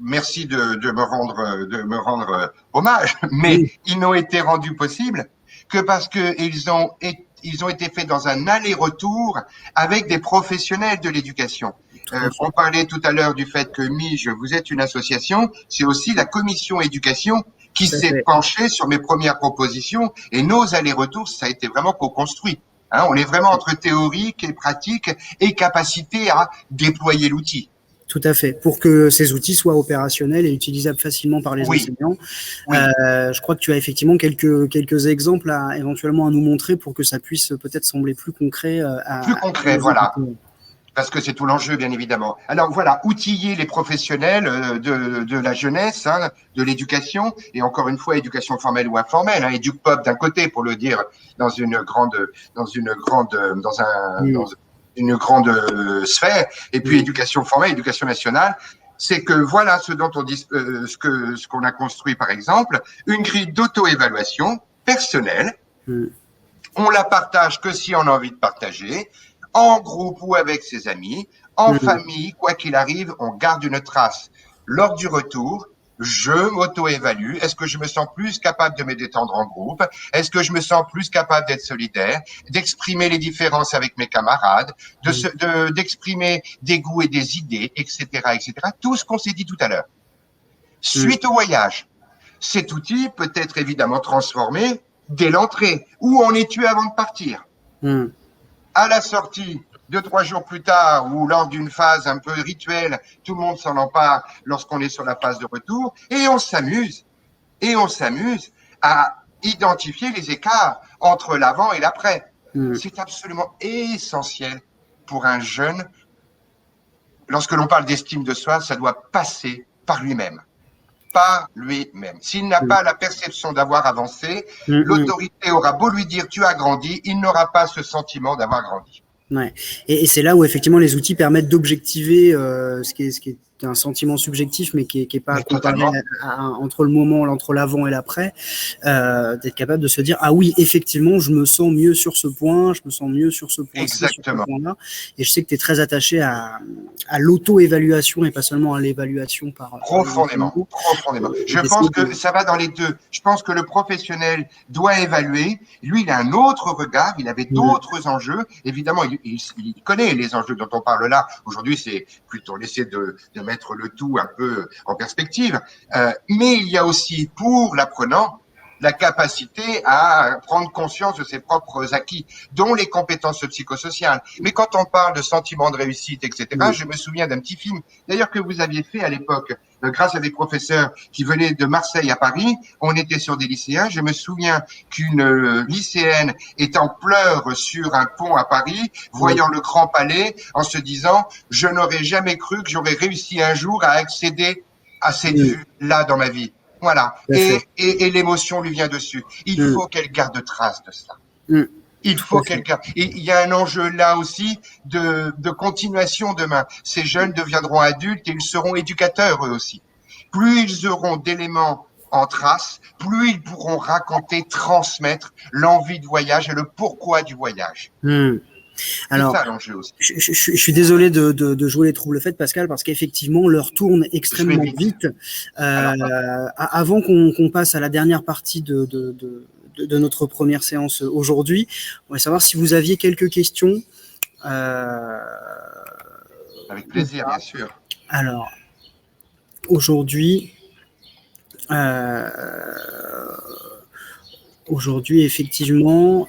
merci de me rendre hommage, mais ils n'ont été rendus possibles que parce qu'ils ont été faits dans un aller-retour avec des professionnels de l'éducation. On parlait tout à l'heure du fait que Mige, vous êtes une association, c'est aussi la commission éducation qui s'est penchée sur mes premières propositions, et nos allers-retours, ça a été vraiment co-construit. On est vraiment entre théorique et pratique et capacité à déployer l'outil. Tout à fait, pour que ces outils soient opérationnels et utilisables facilement par les enseignants. Je crois que tu as effectivement quelques exemples éventuellement à nous montrer pour que ça puisse peut-être sembler plus concret. Plus concret, voilà. Parce que c'est tout l'enjeu, bien évidemment. Alors voilà, outiller les professionnels de la jeunesse, de l'éducation, et encore une fois, éducation formelle ou informelle, EducPop d'un côté, pour le dire dans une grande sphère, et puis éducation formelle, éducation nationale. C'est que voilà ce dont ce qu'on a construit, par exemple, une grille d'auto-évaluation personnelle. On la partage que si on a envie de partager, en groupe ou avec ses amis, en famille, quoi qu'il arrive, on garde une trace. Lors du retour, je m'auto-évalue. Est-ce que je me sens plus capable de me détendre en groupe? Est-ce que je me sens plus capable d'être solidaire, d'exprimer les différences avec mes camarades, d'exprimer des goûts et des idées, etc., etc. Tout ce qu'on s'est dit tout à l'heure. Suite au voyage, cet outil peut être évidemment transformé dès l'entrée, où on est tué avant de partir. À la sortie, 2-3 jours plus tard, ou lors d'une phase un peu rituelle, tout le monde s'en empare lorsqu'on est sur la phase de retour, et on s'amuse à identifier les écarts entre l'avant et l'après. C'est absolument essentiel pour un jeune. Lorsque l'on parle d'estime de soi, ça doit passer par lui-même. Par lui-même. S'il n'a pas la perception d'avoir avancé, l'autorité aura beau lui dire « tu as grandi », il n'aura pas ce sentiment d'avoir grandi. Ouais. Et c'est là où effectivement les outils permettent d'objectiver ce qui est un sentiment subjectif, mais qui est pas comparé entre l'avant et l'après, d'être capable de se dire ah oui, effectivement, je me sens mieux sur ce point, je me sens mieux sur ce point, exactement, sur ce point-là. Et je sais que tu es très attaché à l'auto-évaluation et pas seulement à l'évaluation par profondément. Je pense que ça va dans les deux. Je pense que le professionnel doit évaluer. Lui, il a un autre regard, il avait d'autres enjeux. Évidemment, il connaît les enjeux dont on parle là. Aujourd'hui, c'est plutôt laisser de mettre le tout un peu en perspective. Mais il y a aussi pour l'apprenant la capacité à prendre conscience de ses propres acquis, dont les compétences psychosociales. Mais quand on parle de sentiment de réussite, etc., je me souviens d'un petit film, d'ailleurs que vous aviez fait à l'époque, grâce à des professeurs qui venaient de Marseille à Paris. On était sur des lycéens. Je me souviens qu'une lycéenne est en pleurs sur un pont à Paris, voyant le Grand Palais, en se disant « Je n'aurais jamais cru que j'aurais réussi un jour à accéder à cette vue-là dans ma vie ». Voilà. Et l'émotion lui vient dessus. Il faut qu'elle garde trace de cela. Il faut qu'elle garde. Et il y a un enjeu là aussi de continuation demain. Ces jeunes deviendront adultes et ils seront éducateurs eux aussi. Plus ils auront d'éléments en trace, plus ils pourront raconter, transmettre l'envie de voyage et le pourquoi du voyage. Alors, c'est ça l'enjeu aussi. Je suis désolé de jouer les troubles faits, Pascal, parce qu'effectivement, l'heure tourne extrêmement vite. Avant qu'on passe à la dernière partie de notre première séance aujourd'hui, on va savoir si vous aviez quelques questions. Avec plaisir, bien sûr. Alors, aujourd'hui, effectivement,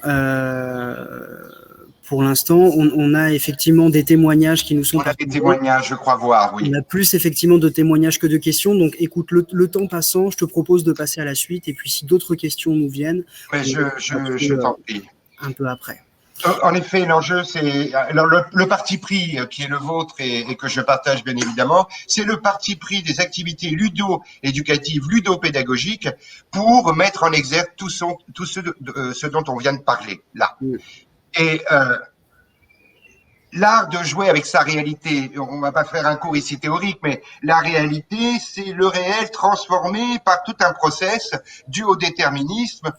pour l'instant, on a effectivement des témoignages qui nous sont... On a des témoignages, je crois voir, oui. On a plus effectivement de témoignages que de questions. Donc, écoute, le temps passant, je te propose de passer à la suite. Et puis, si d'autres questions nous viennent... Mais je t'en prie. Un peu après. En effet, l'enjeu, c'est alors le parti pris qui est le vôtre et que je partage bien évidemment, c'est le parti pris des activités ludo-éducatives, ludo-pédagogiques pour mettre en exergue tout ce dont on vient de parler là. Et l'art de jouer avec sa réalité, on va pas faire un cours ici théorique, mais la réalité, c'est le réel transformé par tout un process dû au déterminisme,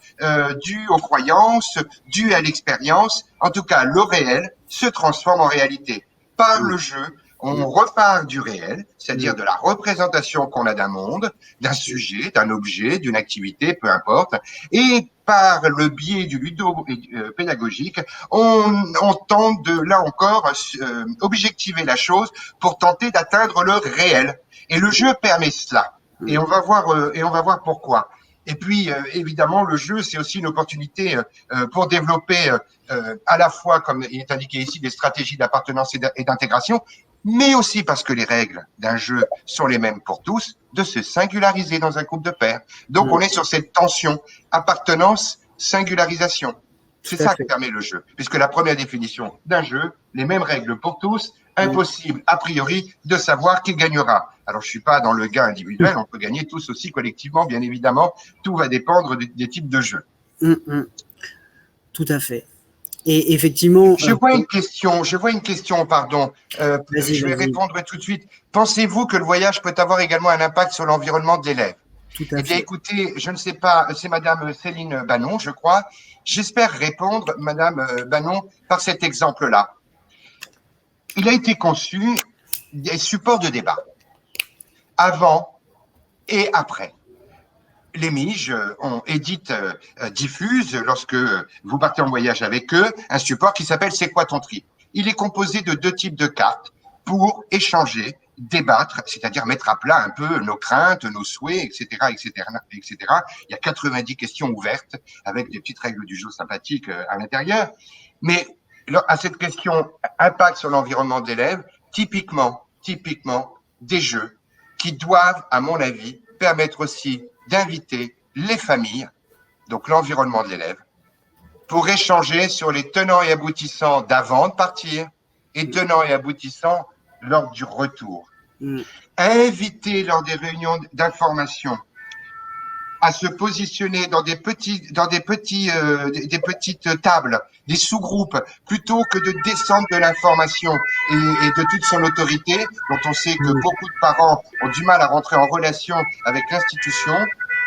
dû aux croyances, dû à l'expérience. En tout cas, le réel se transforme en réalité. Par le jeu, on repart du réel, c'est-à-dire de la représentation qu'on a d'un monde, d'un sujet, d'un objet, d'une activité, peu importe, et par le biais du ludo-pédagogique, on tente de, là encore, objectiver la chose pour tenter d'atteindre le réel. Et le jeu permet cela. Et on va voir pourquoi. Et puis, évidemment, le jeu, c'est aussi une opportunité pour développer à la fois, comme il est indiqué ici, des stratégies d'appartenance et d'intégration, mais aussi parce que les règles d'un jeu sont les mêmes pour tous, de se singulariser dans un groupe de pairs. Donc, on est sur cette tension appartenance, singularisation. C'est ça que permet le jeu, puisque la première définition d'un jeu, les mêmes règles pour tous, impossible a priori de savoir qui gagnera. Alors, je suis pas dans le gain individuel, on peut gagner tous aussi collectivement, bien évidemment, tout va dépendre des types de jeux. Tout à fait. Et effectivement... Je vois une question, pardon. Je vais répondre tout de suite. Pensez-vous que le voyage peut avoir également un impact sur l'environnement de l'élève? Eh bien, écoutez, je ne sais pas, c'est Madame Céline Bannon, je crois. J'espère répondre, Madame Bannon, par cet exemple-là. Il a été conçu des supports de débat, avant et après. Les miges diffusent, lorsque vous partez en voyage avec eux, un support qui s'appelle « C'est quoi ton trip ?» Il est composé de 2 types de cartes pour échanger, débattre, c'est-à-dire mettre à plat un peu nos craintes, nos souhaits, etc., etc., etc. Il y a 90 questions ouvertes avec des petites règles du jeu sympathiques à l'intérieur. Mais à cette question impact sur l'environnement de l'élève, typiquement, des jeux qui doivent, à mon avis, permettre aussi d'inviter les familles, donc l'environnement de l'élève, pour échanger sur les tenants et aboutissants d'avant de partir et tenants et aboutissants lors du retour. Inviter lors des réunions d'information à se positionner dans des petites tables, des sous-groupes, plutôt que de descendre de l'information et de toute son autorité, dont on sait que beaucoup de parents ont du mal à rentrer en relation avec l'institution,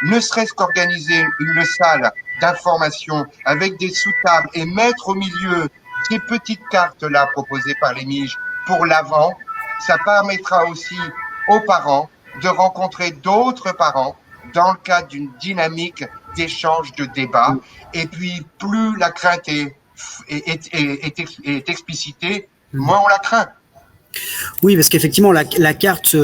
ne serait-ce qu'organiser une salle d'information avec des sous-tables et mettre au milieu ces petites cartes-là proposées par les miges pour l'avant, ça permettra aussi aux parents de rencontrer d'autres parents dans le cadre d'une dynamique d'échange, de débat. Et puis, plus la crainte est explicitée, moins on la craint. Oui, parce qu'effectivement, la carte,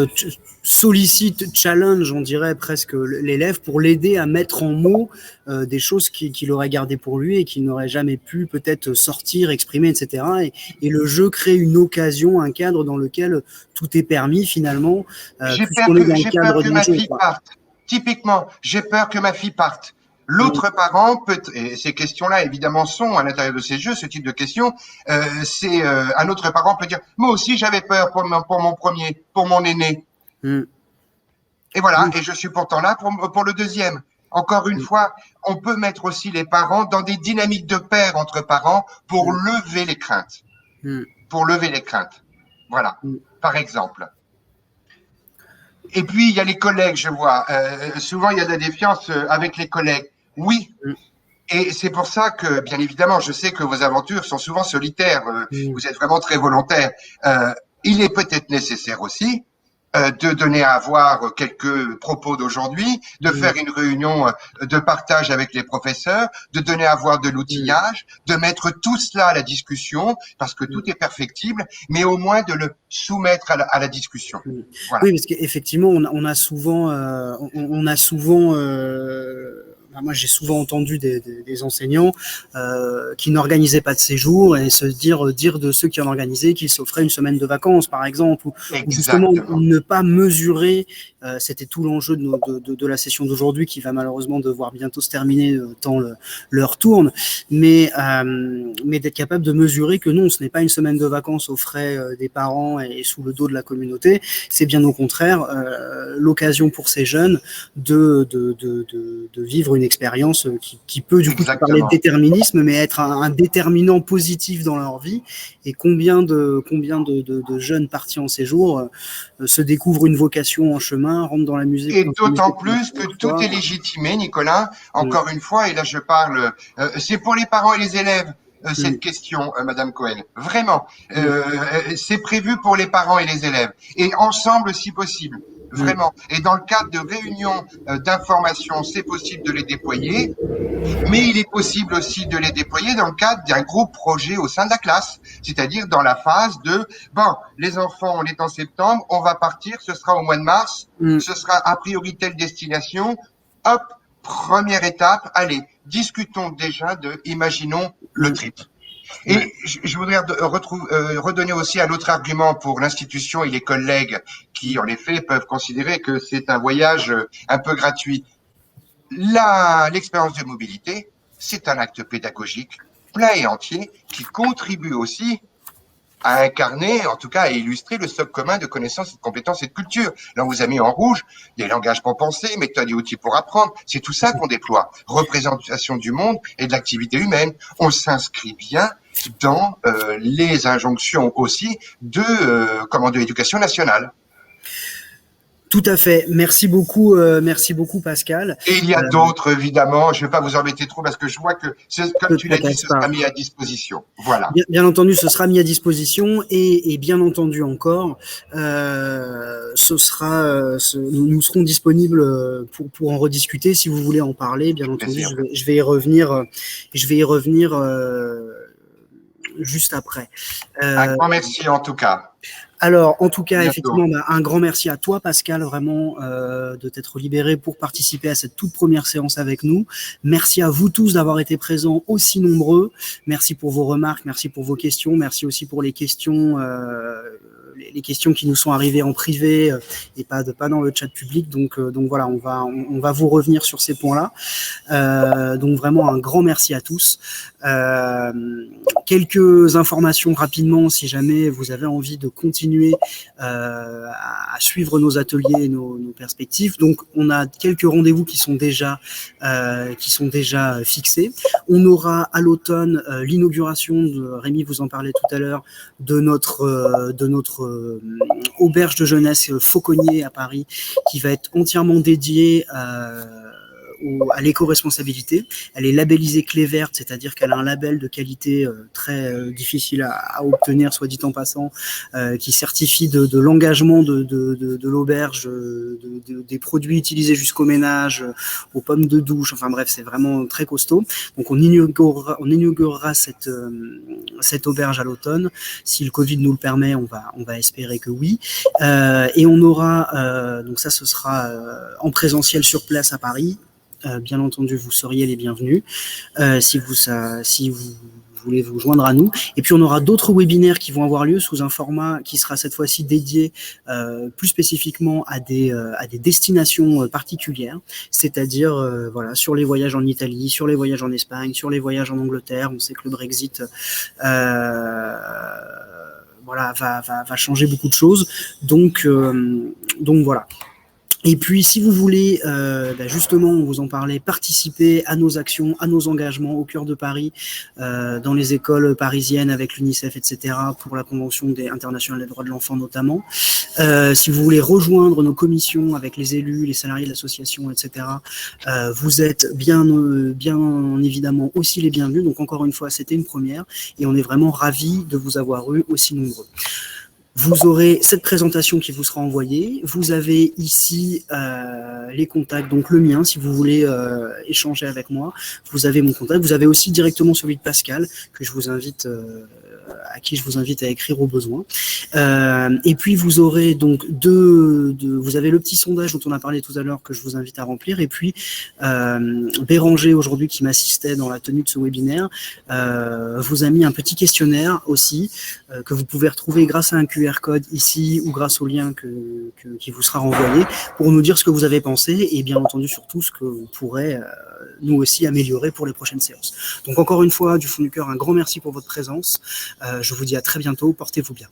sollicite, challenge, on dirait presque l'élève pour l'aider à mettre en mots des choses qu'il aurait gardées pour lui et qu'il n'aurait jamais pu peut-être sortir, exprimer, etc. Et le jeu crée une occasion, un cadre dans lequel tout est permis finalement. J'ai peur que ma fille parte. Typiquement, j'ai peur que ma fille parte. L'autre parent peut, et ces questions-là évidemment sont à l'intérieur de ces jeux, ce type de questions, un autre parent peut dire, moi aussi j'avais peur pour mon aîné. Et voilà, et je suis pourtant là pour le deuxième. Encore une fois, on peut mettre aussi les parents dans des dynamiques de pair entre parents pour lever les craintes. Pour lever les craintes. Voilà, par exemple. Et puis, il y a les collègues, je vois. Souvent, il y a de la défiance avec les collègues. Oui. Et c'est pour ça que, bien évidemment, je sais que vos aventures sont souvent solitaires. Vous êtes vraiment très volontaire. Il est peut-être nécessaire aussi de donner à voir quelques propos d'aujourd'hui, de faire une réunion de partage avec les professeurs, de donner à voir de l'outillage, de mettre tout cela à la discussion, parce que tout est perfectible, mais au moins de le soumettre à la discussion. Voilà. Oui, parce qu'effectivement, on a souvent moi, j'ai souvent entendu des enseignants qui n'organisaient pas de séjour et se dire de ceux qui en organisaient qu'ils s'offraient une semaine de vacances, par exemple, ou justement ne pas mesurer. C'était tout l'enjeu de la session d'aujourd'hui qui va malheureusement devoir bientôt se terminer tant l'heure tourne, mais d'être capable de mesurer que non, ce n'est pas une semaine de vacances aux frais des parents et sous le dos de la communauté. C'est bien au contraire l'occasion pour ces jeunes de vivre une expérience qui peut du coup parler de déterminisme, mais être un déterminant positif dans leur vie. Et combien de jeunes partis en séjour se découvrent une vocation en chemin, rentrent dans la musique. Et d'autant plus que tout est légitimé, Nicolas. Encore une fois, et là je parle, c'est pour les parents et les élèves. Cette question, Madame Cohen. Vraiment, c'est prévu pour les parents et les élèves. Et ensemble, si possible. Vraiment. Et dans le cadre de réunions d'information, c'est possible de les déployer, mais il est possible aussi de les déployer dans le cadre d'un groupe projet au sein de la classe, c'est-à-dire dans la phase de bon, les enfants, on est en septembre, on va partir, ce sera au mois de mars, ce sera a priori telle destination, hop, première étape, allez, discutons déjà imaginons le trip. Et je voudrais redonner aussi un autre argument pour l'institution et les collègues qui, en effet, peuvent considérer que c'est un voyage un peu gratuit. L'expérience de mobilité, c'est un acte pédagogique plein et entier qui contribue aussi à incarner, en tout cas à illustrer le socle commun de connaissances, de compétences et de culture. Là, on vous a mis en rouge des langages pour penser, méthodes et outils pour apprendre. C'est tout ça qu'on déploie. Représentation du monde et de l'activité humaine. On s'inscrit bien dans les injonctions aussi de l'éducation nationale. Tout à fait. Merci beaucoup Pascal. Et il y a d'autres, évidemment. Je ne vais pas vous embêter trop parce que je vois que, comme tu l'as dit, ce sera mis à disposition. Voilà. Bien entendu, ce sera mis à disposition et bien entendu encore, nous serons disponibles pour en rediscuter si vous voulez en parler. Bien entendu, je vais y revenir. Juste après. Un grand merci en tout cas. Alors, en tout cas, effectivement, un grand merci à toi, Pascal, vraiment, de t'être libéré pour participer à cette toute première séance avec nous. Merci à vous tous d'avoir été présents aussi nombreux. Merci pour vos remarques, merci pour vos questions, merci aussi pour les questions qui nous sont arrivées en privé et pas dans le chat public. Donc voilà, on va vous revenir sur ces points-là. Donc vraiment un grand merci à tous. Quelques informations rapidement, si jamais vous avez envie de continuer à suivre nos ateliers et nos perspectives. Donc, on a quelques rendez-vous qui sont déjà fixés. On aura à l'automne l'inauguration Rémi vous en parlait tout à l'heure, de notre auberge de jeunesse Fauconnier à Paris, qui va être entièrement dédiée à l'éco-responsabilité. Elle est labellisée clé verte, c'est-à-dire qu'elle a un label de qualité très difficile à obtenir, soit dit en passant, qui certifie de l'engagement de l'auberge, des produits utilisés jusqu'au ménage, aux pommes de douche, enfin bref, c'est vraiment très costaud. Donc on inaugurera cette auberge à l'automne. Si le Covid nous le permet, on va espérer que oui. Et on aura, donc ça ce sera en présentiel sur place à Paris. Bien entendu, vous seriez les bienvenus si vous voulez vous joindre à nous. Et puis on aura d'autres webinaires qui vont avoir lieu sous un format qui sera cette fois-ci dédié plus spécifiquement à des destinations particulières, c'est-à-dire voilà, sur les voyages en Italie, sur les voyages en Espagne, sur les voyages en Angleterre. On sait que le Brexit voilà, va changer beaucoup de choses. Donc voilà. Et puis, si vous voulez, justement, on vous en parlait, participer à nos actions, à nos engagements au cœur de Paris, dans les écoles parisiennes avec l'UNICEF, etc., pour la Convention internationale des droits de l'enfant notamment. Si vous voulez rejoindre nos commissions avec les élus, les salariés de l'association, etc., vous êtes bien évidemment aussi les bienvenus. Donc, encore une fois, c'était une première et on est vraiment ravis de vous avoir eu aussi nombreux. Vous aurez cette présentation qui vous sera envoyée. Vous avez ici les contacts, donc le mien, si vous voulez échanger avec moi. Vous avez mon contact. Vous avez aussi directement celui de Pascal, que je vous invite, à qui je vous invite à écrire au besoin. Et puis vous aurez donc vous avez le petit sondage dont on a parlé tout à l'heure que je vous invite à remplir. Et puis Béranger aujourd'hui qui m'assistait dans la tenue de ce webinaire vous a mis un petit questionnaire aussi que vous pouvez retrouver grâce à un QR code ici ou grâce au lien qui vous sera renvoyé pour nous dire ce que vous avez pensé et bien entendu surtout ce que vous pourrez nous aussi améliorer pour les prochaines séances. Donc encore une fois, du fond du cœur, un grand merci pour votre présence. Je vous dis à très bientôt, portez-vous bien.